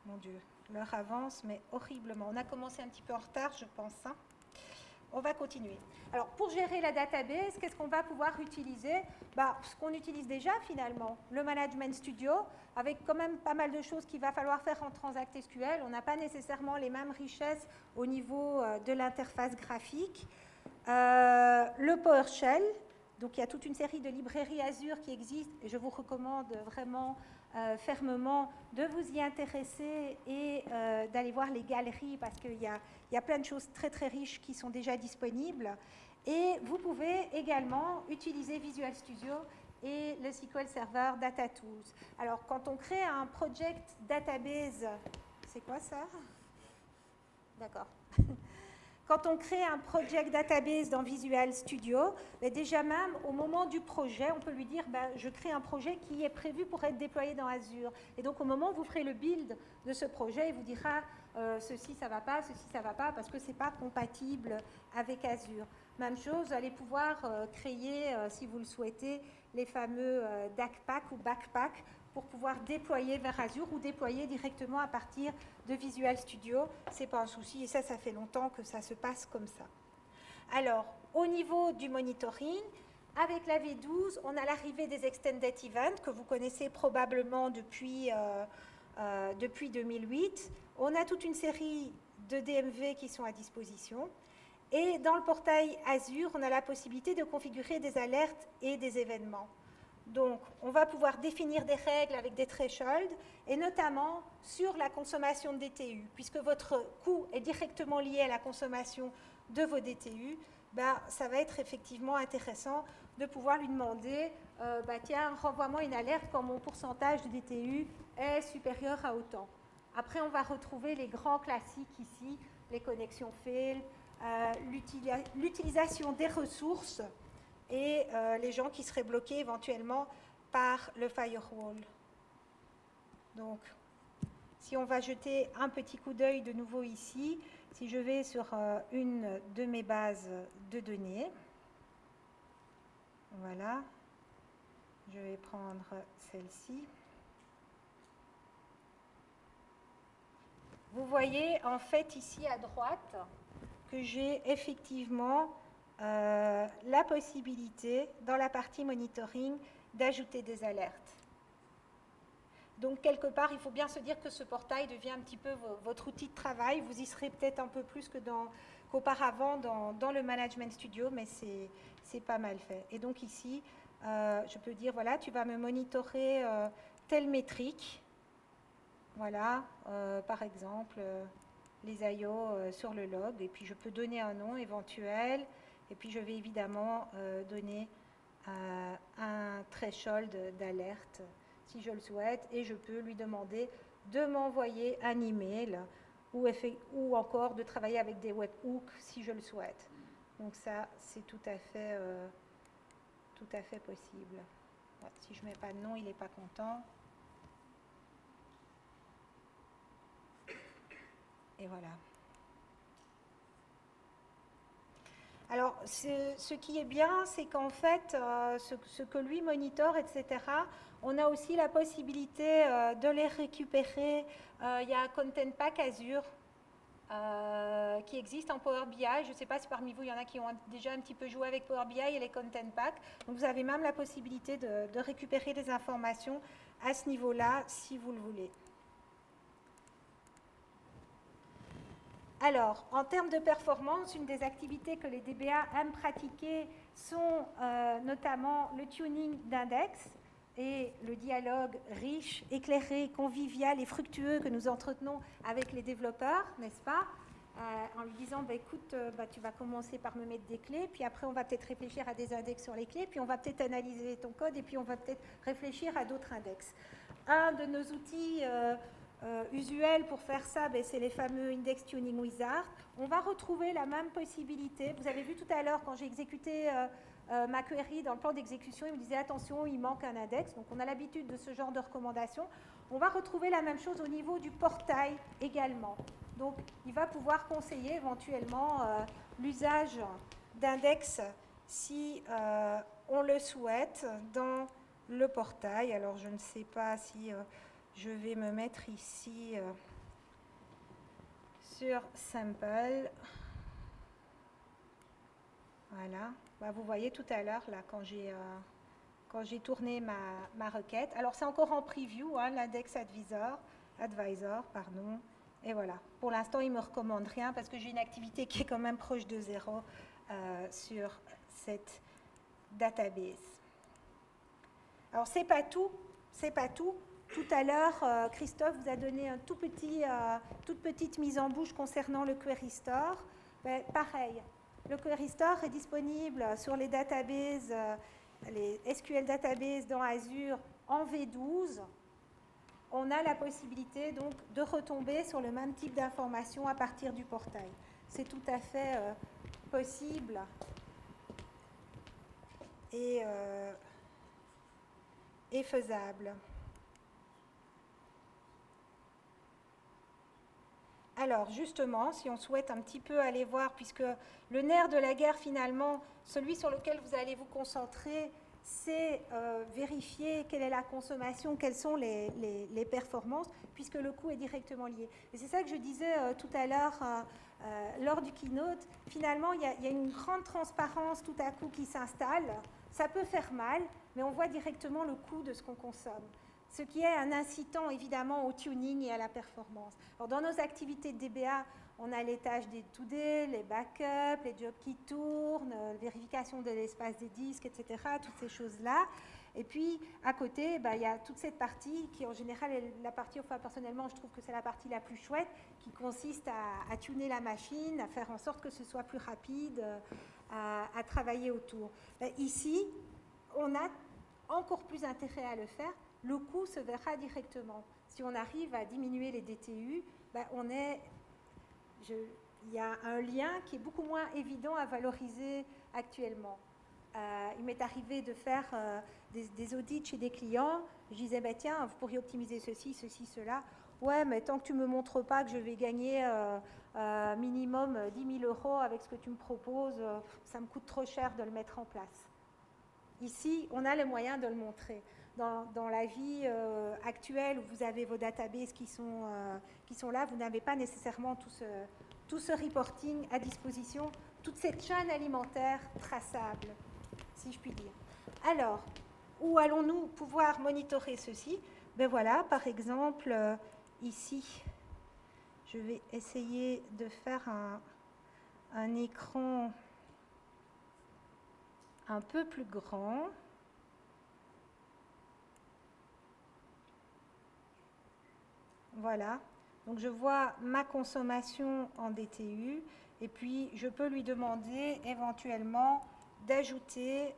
[SPEAKER 1] Mon Dieu, l'heure avance, mais horriblement. On a commencé un petit peu en retard, je pense. Hein. On va continuer. Alors, pour gérer la database, qu'est-ce qu'on va pouvoir utiliser? Ce qu'on utilise déjà, finalement, le Management Studio, avec quand même pas mal de choses qu'il va falloir faire en Transact SQL. On n'a pas nécessairement les mêmes richesses au niveau de l'interface graphique. Le PowerShell, donc il y a toute une série de librairies Azure qui existent, et je vous recommande vraiment fermement de vous y intéresser et d'aller voir les galeries parce qu'il y a plein de choses très très riches qui sont déjà disponibles. Et vous pouvez également utiliser Visual Studio et le SQL Server Data Tools. Alors, quand on crée un project database, c'est quoi ça? D'accord. Quand on crée un project database dans Visual Studio, déjà même au moment du projet, on peut lui dire je crée un projet qui est prévu pour être déployé dans Azure. Et donc au moment où vous ferez le build de ce projet, il vous dira ceci ça va pas, ceci ça va pas, parce que c'est pas compatible avec Azure. Même chose, vous allez pouvoir créer, si vous le souhaitez, les fameux DACPAC ou Backpack pour pouvoir déployer vers Azure ou déployer directement à partir de Visual Studio. Ce n'est pas un souci et ça fait longtemps que ça se passe comme ça. Alors, au niveau du monitoring, avec la V12, on a l'arrivée des Extended Events que vous connaissez probablement depuis 2008. On a toute une série de DMV qui sont à disposition. Et dans le portail Azure, on a la possibilité de configurer des alertes et des événements. Donc, on va pouvoir définir des règles avec des thresholds, et notamment sur la consommation de DTU. Puisque votre coût est directement lié à la consommation de vos DTU, ça va être effectivement intéressant de pouvoir lui demander tiens, renvoie-moi une alerte quand mon pourcentage de DTU est supérieur à autant. Après, on va retrouver les grands classiques ici, les connexions fail, l'utilisation des ressources et les gens qui seraient bloqués éventuellement par le firewall. Donc, si on va jeter un petit coup d'œil de nouveau ici, si je vais sur une de mes bases de données, voilà, je vais prendre celle-ci. Vous voyez en fait ici à droite que j'ai effectivement la possibilité dans la partie monitoring d'ajouter des alertes. Donc quelque part, il faut bien se dire que ce portail devient un petit peu votre outil de travail. Vous y serez peut-être un peu plus qu'auparavant dans le Management Studio, mais c'est pas mal fait. Et donc ici, je peux dire, voilà, tu vas me monitorer telle métrique. Voilà, par exemple, les IO sur le log. Et puis je peux donner un nom éventuel. Et puis je vais évidemment donner un threshold d'alerte si je le souhaite, et je peux lui demander de m'envoyer un email ou encore de travailler avec des webhooks si je le souhaite. Donc ça, c'est tout à fait possible. Ouais, si je ne mets pas de nom, il n'est pas content. Et voilà. Alors, ce qui est bien, c'est qu'en fait, ce que lui monitore, etc., on a aussi la possibilité de les récupérer. Il y a un Content Pack Azure qui existe en Power BI. Je ne sais pas si parmi vous, il y en a qui ont déjà un petit peu joué avec Power BI et les Content Pack. Donc, vous avez même la possibilité de récupérer des informations à ce niveau-là, si vous le voulez. Alors, en termes de performance, une des activités que les DBA aiment pratiquer sont notamment le tuning d'index et le dialogue riche, éclairé, convivial et fructueux que nous entretenons avec les développeurs, n'est-ce pas? En lui disant, bah, écoute, tu vas commencer par me mettre des clés, puis après on va peut-être réfléchir à des index sur les clés, puis on va peut-être analyser ton code, et puis on va peut-être réfléchir à d'autres index. Un de nos outils usuel pour faire ça, c'est les fameux Index Tuning Wizard. On va retrouver la même possibilité. Vous avez vu tout à l'heure, quand j'ai exécuté ma query dans le plan d'exécution, il me disait attention, il manque un index. Donc on a l'habitude de ce genre de recommandations. On va retrouver la même chose au niveau du portail également. Donc il va pouvoir conseiller éventuellement l'usage d'index si on le souhaite dans le portail. Alors je ne sais pas si je vais me mettre ici sur Sample. Voilà. Bah, vous voyez tout à l'heure, là, quand j'ai tourné ma requête. Alors, c'est encore en preview, hein, l'index advisor, pardon. Et voilà. Pour l'instant, il ne me recommande rien parce que j'ai une activité qui est quand même proche de 0 sur cette database. Alors, c'est pas tout. C'est pas tout. Tout à l'heure, Christophe vous a donné une toute petite mise en bouche concernant le Query Store. Ben, pareil, le Query Store est disponible sur les databases, les SQL Databases dans Azure en V12. On a la possibilité donc de retomber sur le même type d'informations à partir du portail. C'est tout à fait possible et faisable. Alors justement, si on souhaite un petit peu aller voir, puisque le nerf de la guerre finalement, celui sur lequel vous allez vous concentrer, c'est vérifier quelle est la consommation, quelles sont les performances, puisque le coût est directement lié. Et c'est ça que je disais tout à l'heure lors du keynote. Finalement, il y a une grande transparence tout à coup qui s'installe. Ça peut faire mal, mais on voit directement le coût de ce qu'on consomme. Ce qui est un incitant évidemment au tuning et à la performance. Alors, dans nos activités de DBA, on a les tâches des to-do, les backups, les jobs qui tournent, vérification de l'espace des disques, etc., toutes ces choses-là. Et puis, à côté, il y a toute cette partie qui, en général, est la partie, enfin, personnellement, je trouve que c'est la partie la plus chouette, qui consiste à tuner la machine, à faire en sorte que ce soit plus rapide, à travailler autour. Ici, on a encore plus intérêt à le faire. Le coût se verra directement. si on arrive à diminuer les DTU, ben il y a un lien qui est beaucoup moins évident à valoriser actuellement. Il m'est arrivé de faire des audits chez des clients. Je disais, bah, tiens, vous pourriez optimiser ceci, ceci, cela. Ouais, mais tant que tu ne me montres pas que je vais gagner minimum 10 000 € avec ce que tu me proposes, ça me coûte trop cher de le mettre en place. Ici, on a les moyens de le montrer. Dans la vie actuelle, où vous avez vos databases qui sont là, vous n'avez pas nécessairement tout ce reporting à disposition, toute cette chaîne alimentaire traçable, si je puis dire. Alors, où allons-nous pouvoir monitorer ceci? Ben voilà, par exemple, ici, je vais essayer de faire un écran un peu plus grand. Voilà, donc je vois ma consommation en DTU et puis je peux lui demander éventuellement d'ajouter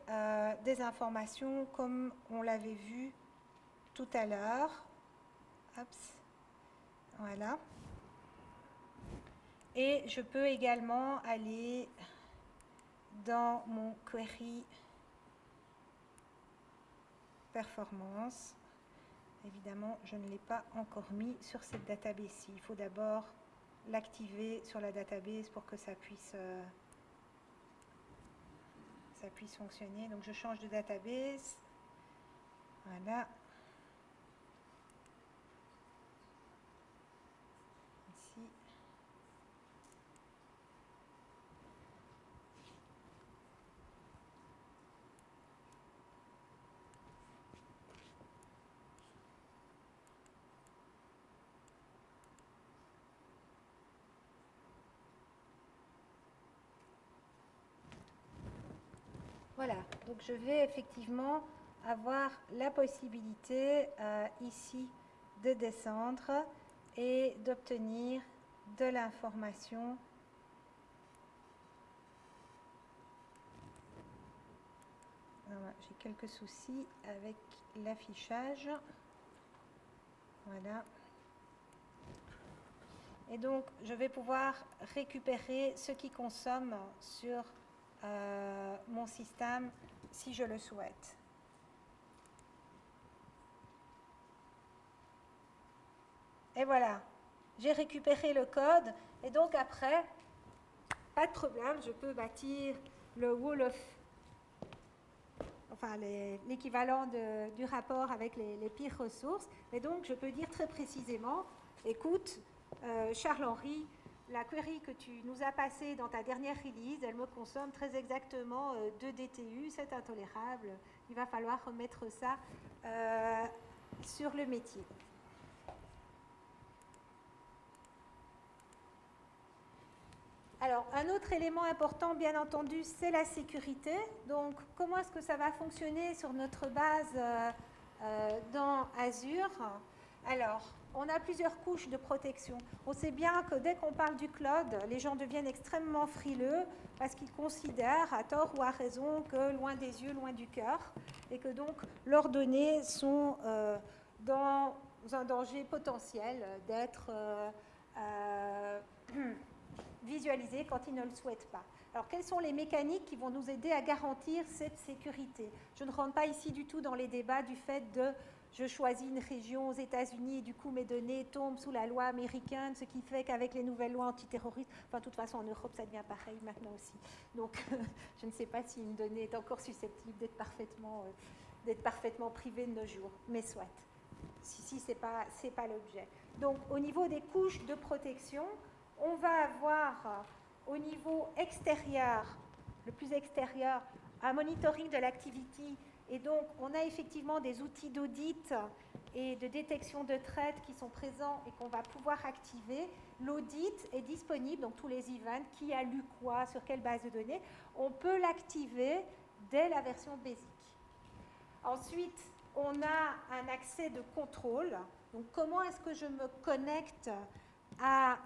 [SPEAKER 1] des informations comme on l'avait vu tout à l'heure. Voilà. Et je peux également aller dans mon query performance. Évidemment, je ne l'ai pas encore mis sur cette database-ci. Il faut d'abord l'activer sur la database pour que ça puisse fonctionner. Donc, je change de database. Voilà. Ici. Voilà, donc je vais effectivement avoir la possibilité ici de descendre et d'obtenir de l'information j'ai quelques soucis avec l'affichage. Voilà. Et donc, je vais pouvoir récupérer ce qui consomme sur mon système si je le souhaite. Et voilà, j'ai récupéré le code et donc après, pas de problème, je peux bâtir le wall of, enfin l'équivalent du rapport avec les pires ressources. Et donc, je peux dire très précisément, écoute, Charles-Henri, la query que tu nous as passée dans ta dernière release, elle me consomme très exactement 2 DTU, c'est intolérable, il va falloir remettre ça sur le métier. Alors, un autre élément important, bien entendu, c'est la sécurité. Donc, comment est-ce que ça va fonctionner sur notre base dans Azure? Alors, on a plusieurs couches de protection. On sait bien que dès qu'on parle du cloud, les gens deviennent extrêmement frileux parce qu'ils considèrent, à tort ou à raison, que loin des yeux, loin du cœur, et que donc leurs données sont dans un danger potentiel d'être visualisées quand ils ne le souhaitent pas. Alors, quelles sont les mécaniques qui vont nous aider à garantir cette sécurité? Je ne rentre pas ici du tout dans les débats du fait de je choisis une région aux États-Unis et du coup mes données tombent sous la loi américaine, ce qui fait qu'avec les nouvelles lois antiterroristes, enfin de toute façon en Europe ça devient pareil maintenant aussi. Donc je ne sais pas si une donnée est encore susceptible d'être parfaitement privée de nos jours, mais soit. Si c'est pas l'objet. Donc au niveau des couches de protection, on va avoir au niveau extérieur, le plus extérieur, un monitoring de l'activité. Et donc, on a effectivement des outils d'audit et de détection de traite qui sont présents et qu'on va pouvoir activer. L'audit est disponible, donc tous les events, qui a lu quoi, sur quelle base de données. On peut l'activer dès la version basic. Ensuite, on a un accès de contrôle. Donc, comment est-ce que je me connecte à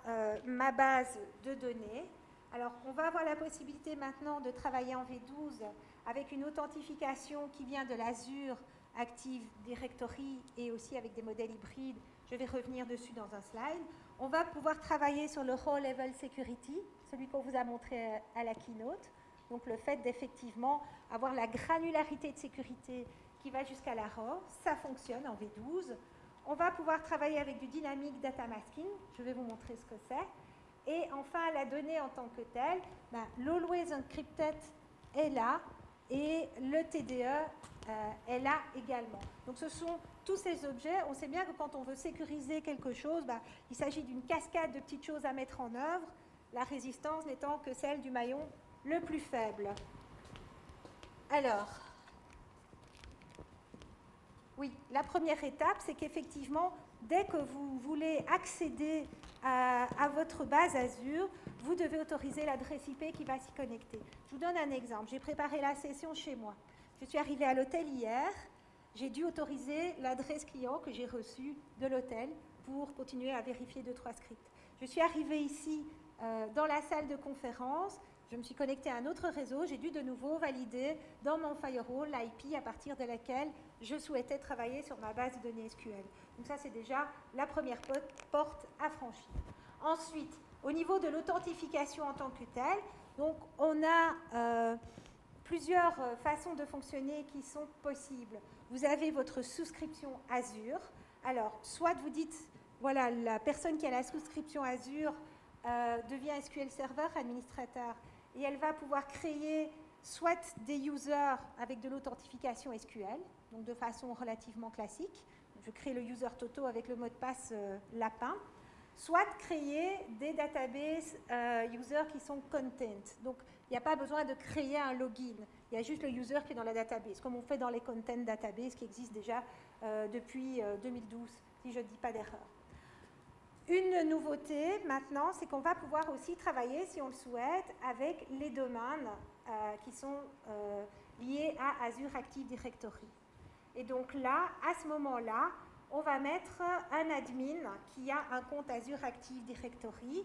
[SPEAKER 1] ma base de données? Alors, on va avoir la possibilité maintenant de travailler en V12 avec une authentification qui vient de l'Azure Active Directory et aussi avec des modèles hybrides Je vais revenir dessus dans un slide. On va pouvoir travailler sur le Row Level Security, celui qu'on vous a montré à la keynote. Donc le fait d'effectivement avoir la granularité de sécurité qui va jusqu'à la row, ça fonctionne en V12. On va pouvoir travailler avec du Dynamic Data Masking, je vais vous montrer ce que c'est. Et enfin, la donnée en tant que telle, l'Always Encrypted est là et le TDE est là également. Donc ce sont tous ces objets. On sait bien que quand on veut sécuriser quelque chose, il s'agit d'une cascade de petites choses à mettre en œuvre, la résistance n'étant que celle du maillon le plus faible. Alors, oui, la première étape, c'est qu'effectivement, dès que vous voulez accéder à votre base Azure, vous devez autoriser l'adresse IP qui va s'y connecter. Je vous donne un exemple. J'ai préparé la session chez moi. Je suis arrivée à l'hôtel hier. J'ai dû autoriser l'adresse client que j'ai reçue de l'hôtel pour continuer à vérifier 2-3 scripts. Je suis arrivée ici dans la salle de conférence. Je me suis connectée à un autre réseau. J'ai dû de nouveau valider dans mon firewall l'IP à partir de laquelle je souhaitais travailler sur ma base de données SQL. Donc ça, c'est déjà la première porte à franchir. Ensuite, au niveau de l'authentification en tant que telle, donc on a plusieurs façons de fonctionner qui sont possibles. Vous avez votre souscription Azure. Alors, soit vous dites, voilà, la personne qui a la souscription Azure devient SQL Server administrateur et elle va pouvoir créer soit des users avec de l'authentification SQL, donc de façon relativement classique. Je crée le user Toto avec le mot de passe lapin, soit créer des databases users qui sont content. Donc, il n'y a pas besoin de créer un login. Il y a juste le user qui est dans la database, comme on fait dans les content databases qui existent déjà depuis 2012, si je ne dis pas d'erreur. Une nouveauté maintenant, c'est qu'on va pouvoir aussi travailler, si on le souhaite, avec les domaines qui sont liés à Azure Active Directory. Et donc là, à ce moment-là, on va mettre un admin qui a un compte Azure Active Directory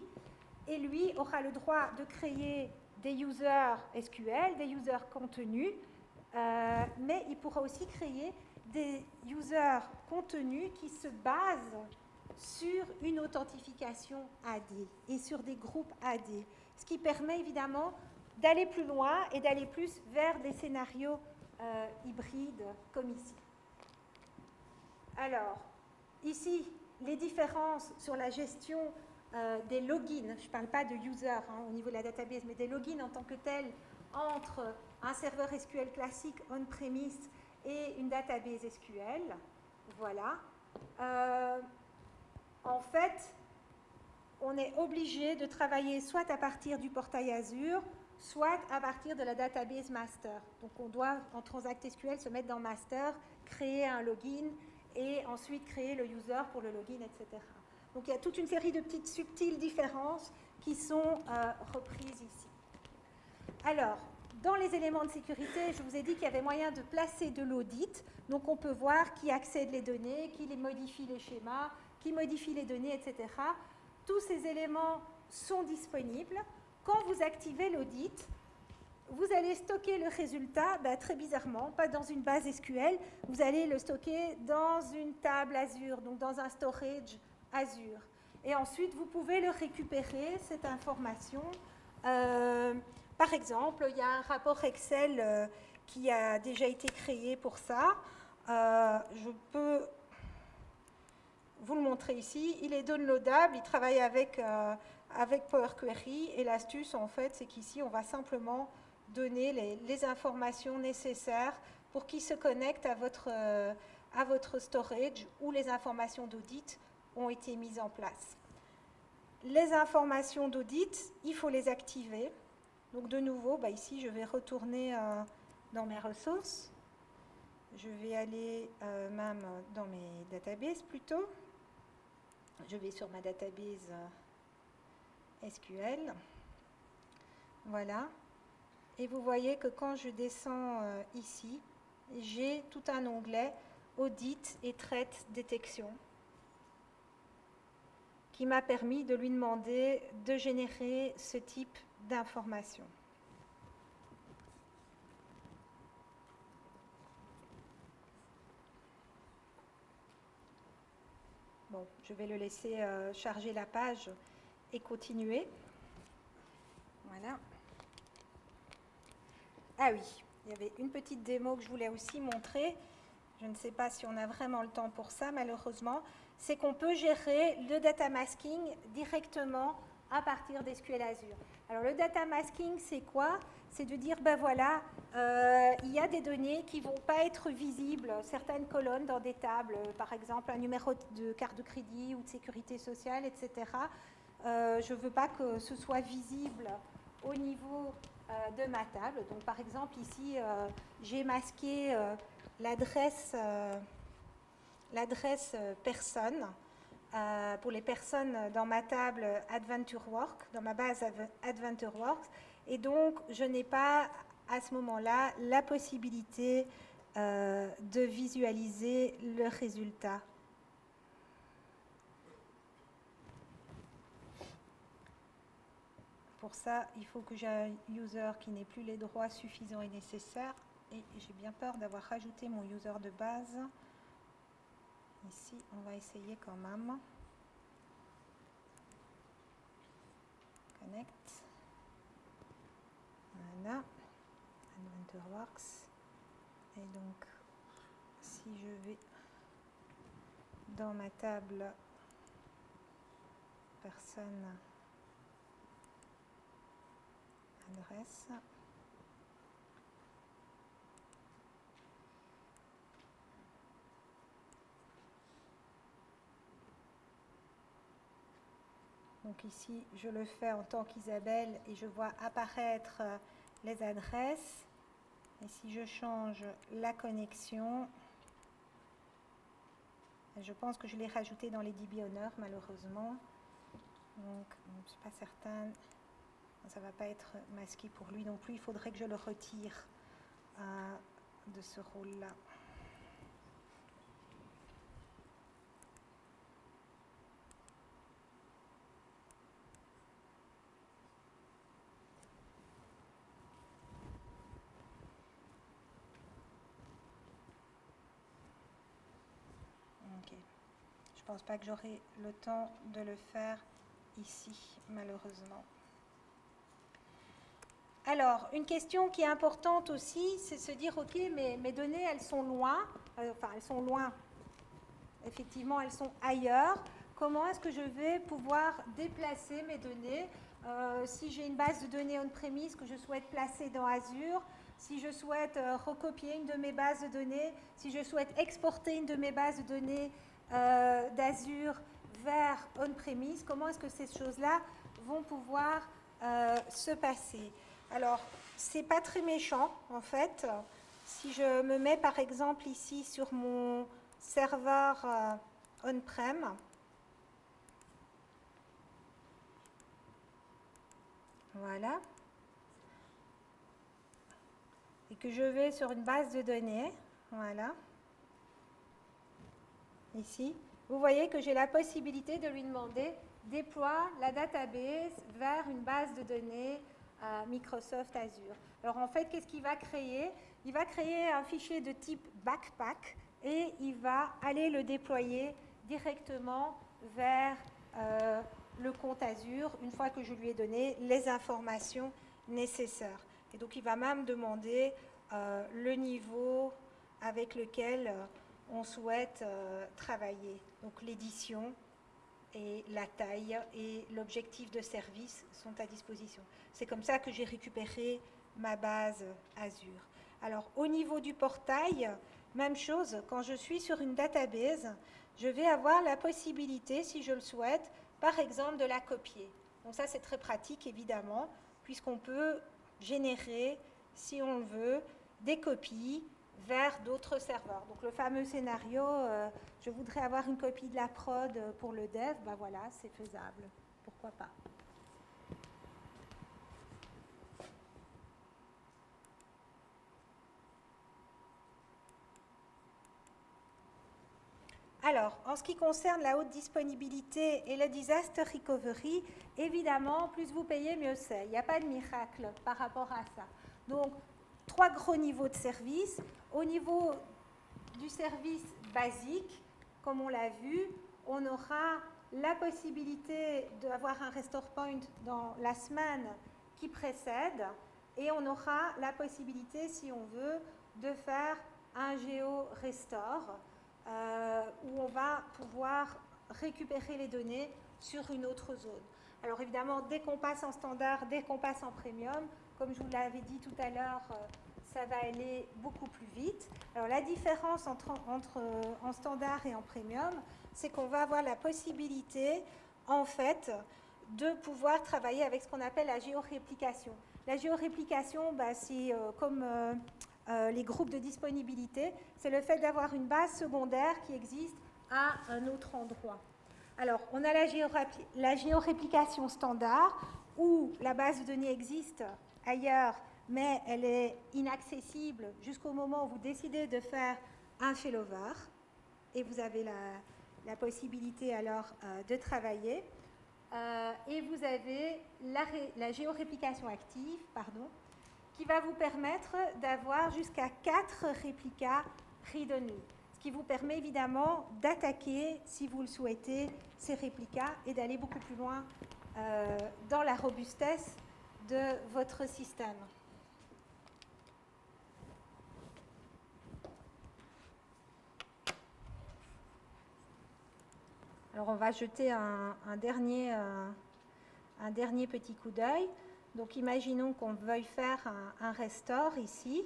[SPEAKER 1] et lui aura le droit de créer des users SQL, des users contenus, mais il pourra aussi créer des users contenus qui se basent sur une authentification AD et sur des groupes AD, ce qui permet évidemment d'aller plus loin et d'aller plus vers des scénarios hybrides comme ici. Alors, ici, les différences sur la gestion des logins, je ne parle pas de user au niveau de la database, mais des logins en tant que tels entre un serveur SQL classique on-premise et une database SQL. Voilà. En fait, on est obligé de travailler soit à partir du portail Azure, soit à partir de la database master. Donc, on doit, en Transact SQL, se mettre dans master, créer un login et ensuite créer le user pour le login, etc. Donc, il y a toute une série de petites subtiles différences qui sont reprises ici. Alors, dans les éléments de sécurité, je vous ai dit qu'il y avait moyen de placer de l'audit. Donc, on peut voir qui accède les données, qui les modifie les schémas, qui modifie les données, etc. Tous ces éléments sont disponibles. Quand vous activez l'audit, vous allez stocker le résultat, très bizarrement, pas dans une base SQL, vous allez le stocker dans une table Azure, donc dans un storage Azure. Et ensuite, vous pouvez le récupérer, cette information. Par exemple, il y a un rapport Excel qui a déjà été créé pour ça. Je peux vous le montrer ici. Il est downloadable, il travaille avec Power Query. Et l'astuce, en fait, c'est qu'ici, on va simplement donner les informations nécessaires pour qu'il se connecte à votre storage où les informations d'audit ont été mises en place. Les informations d'audit, il faut les activer. Donc de nouveau, ici, je vais retourner dans mes ressources. Je vais aller même dans mes databases plutôt. Je vais sur ma database SQL. Voilà. Et vous voyez que quand je descends ici, j'ai tout un onglet Audit et Threat Détection qui m'a permis de lui demander de générer ce type d'informations. Bon, bon, je vais le laisser charger la page et continuer. Voilà. Ah oui, il y avait une petite démo que je voulais aussi montrer. Je ne sais pas si on a vraiment le temps pour ça, malheureusement. C'est qu'on peut gérer le data masking directement à partir d'SQL Azure. Alors, le data masking, c'est quoi? C'est de dire, ben voilà, il y a des données qui ne vont pas être visibles, certaines colonnes dans des tables, par exemple un numéro de carte de crédit ou de sécurité sociale, etc. Je ne veux pas que ce soit visible au niveau de ma table. Donc, par exemple, ici, j'ai masqué l'adresse personne pour les personnes dans ma table AdventureWorks, dans ma base AdventureWorks. Et donc, je n'ai pas à ce moment-là la possibilité de visualiser le résultat. Pour ça, il faut que j'ai un user qui n'ait plus les droits suffisants et nécessaires. Et j'ai bien peur d'avoir rajouté mon user de base. Ici, on va essayer quand même. Connect. Voilà. AdventureWorks. Et donc, si je vais dans ma table personne adresse, donc ici, je le fais en tant qu'Isabelle et je vois apparaître les adresses. Et si je change la connexion, je pense que je l'ai rajouté dans les DB Honor, malheureusement. Donc, je ne suis pas certaine. Ça ne va pas être masqué pour lui non plus. Il faudrait que je le retire de ce rôle-là. Ok. Je ne pense pas que j'aurai le temps de le faire ici, malheureusement. Alors, une question qui est importante aussi, c'est de se dire, ok, mais mes données, elles sont loin, elles sont loin, effectivement, elles sont ailleurs. Comment est-ce que je vais pouvoir déplacer mes données si j'ai une base de données on-premise que je souhaite placer dans Azure, si je souhaite recopier une de mes bases de données, si je souhaite exporter une de mes bases de données d'Azure vers on-premise, comment est-ce que ces choses-là vont pouvoir se passer? Alors, ce n'est pas très méchant, en fait. Si je me mets, par exemple, ici sur mon serveur on-prem, voilà, et que je vais sur une base de données, voilà, ici, vous voyez que j'ai la possibilité de lui demander déploie la database vers une base de données Microsoft Azure. Alors en fait, qu'est-ce qu'il va créer? Il va créer un fichier de type backpack et il va aller le déployer directement vers le compte Azure une fois que je lui ai donné les informations nécessaires. Et donc il va même demander le niveau avec lequel on souhaite travailler. Donc l'édition et la taille et l'objectif de service sont à disposition. C'est comme ça que j'ai récupéré ma base Azure. Alors, au niveau du portail, même chose, quand je suis sur une database, je vais avoir la possibilité, si je le souhaite, par exemple, de la copier. Donc ça, c'est très pratique, évidemment, puisqu'on peut générer, si on le veut, des copies vers d'autres serveurs. Donc le fameux scénario, je voudrais avoir une copie de la prod pour le dev, ben voilà, c'est faisable. Pourquoi pas? Alors, en ce qui concerne la haute disponibilité et le disaster recovery, évidemment, plus vous payez, mieux c'est. Il n'y a pas de miracle par rapport à ça. Donc, 3 gros niveaux de service. Au niveau du service basique, comme on l'a vu, on aura la possibilité d'avoir un restore point dans la semaine qui précède et on aura la possibilité, si on veut, de faire un géo-restore où on va pouvoir récupérer les données sur une autre zone. Alors évidemment, dès qu'on passe en standard, dès qu'on passe en premium, comme je vous l'avais dit tout à l'heure, ça va aller beaucoup plus vite. Alors la différence entre en standard et en premium, c'est qu'on va avoir la possibilité, en fait, de pouvoir travailler avec ce qu'on appelle la géoréplication. La géoréplication, c'est comme les groupes de disponibilité, c'est le fait d'avoir une base secondaire qui existe à un autre endroit. Alors, on a la géoréplication standard, où la base de données existe ailleurs, mais elle est inaccessible jusqu'au moment où vous décidez de faire un failover, et vous avez la possibilité alors de travailler. Et vous avez la géoréplication active, qui va vous permettre d'avoir jusqu'à 4 réplicas read-only, ce qui vous permet évidemment d'attaquer, si vous le souhaitez, ces réplicas et d'aller beaucoup plus loin dans la robustesse de votre système. Alors on va jeter un dernier petit coup d'œil. Donc imaginons qu'on veuille faire un restore ici.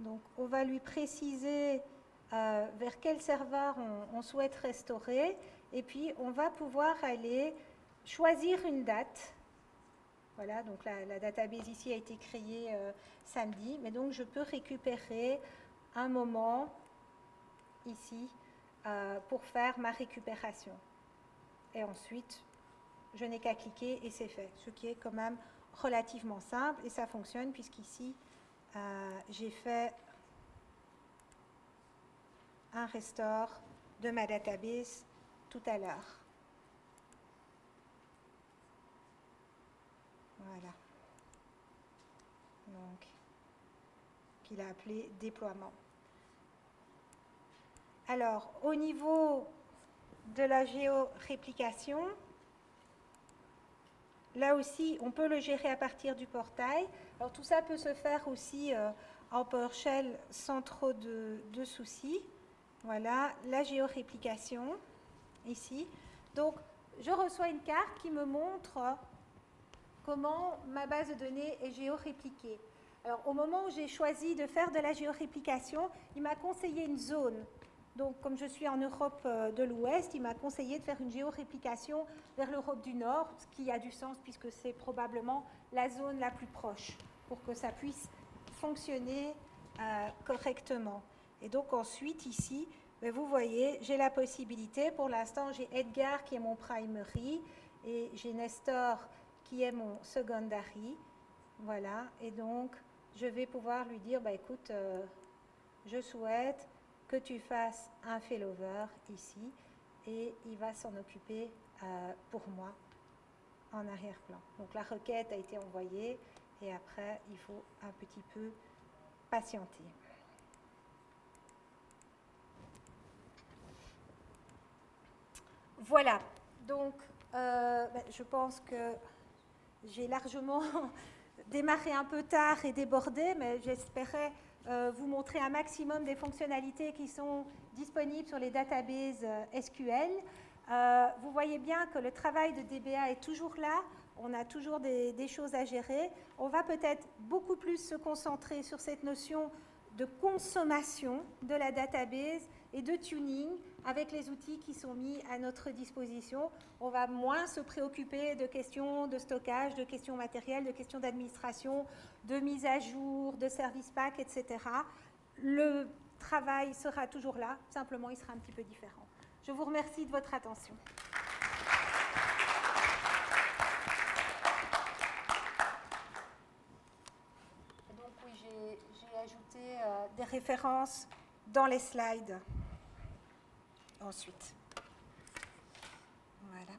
[SPEAKER 1] Donc on va lui préciser vers quel serveur on souhaite restaurer. Et puis on va pouvoir aller choisir une date. Voilà, donc la database ici a été créée samedi. Mais donc je peux récupérer un moment ici pour faire ma récupération. Et ensuite, je n'ai qu'à cliquer et c'est fait, ce qui est quand même relativement simple et ça fonctionne puisqu'ici, j'ai fait un restore de ma database tout à l'heure. Voilà. Donc, qu'il a appelé déploiement. Alors, au niveau de la géoréplication, là aussi, on peut le gérer à partir du portail. Alors, tout ça peut se faire aussi en PowerShell sans trop de soucis. Voilà, la géoréplication, ici. Donc, je reçois une carte qui me montre comment ma base de données est géorépliquée. Alors, au moment où j'ai choisi de faire de la géoréplication, il m'a conseillé une zone. Donc, comme je suis en Europe de l'Ouest, il m'a conseillé de faire une géoréplication vers l'Europe du Nord, ce qui a du sens puisque c'est probablement la zone la plus proche pour que ça puisse fonctionner correctement. Et donc ensuite, ici, vous voyez, j'ai la possibilité, pour l'instant, j'ai Edgar qui est mon primary et j'ai Nestor qui est mon secondary. Voilà, et donc, je vais pouvoir lui dire, écoute, je souhaite que tu fasses un failover ici et il va s'en occuper pour moi en arrière-plan. Donc la requête a été envoyée et après il faut un petit peu patienter. Voilà, donc je pense que j'ai largement démarré un peu tard et débordé, mais j'espérais vous montrer un maximum des fonctionnalités qui sont disponibles sur les databases SQL. Vous voyez bien que le travail de DBA est toujours là, on a toujours des choses à gérer. On va peut-être beaucoup plus se concentrer sur cette notion de consommation de la database et de tuning avec les outils qui sont mis à notre disposition. On va moins se préoccuper de questions de stockage, de questions matérielles, de questions d'administration, de mise à jour, de service pack, etc. Le travail sera toujours là, simplement il sera un petit peu différent. Je vous remercie de votre attention. Donc oui, j'ai ajouté des références dans les slides ensuite. Voilà.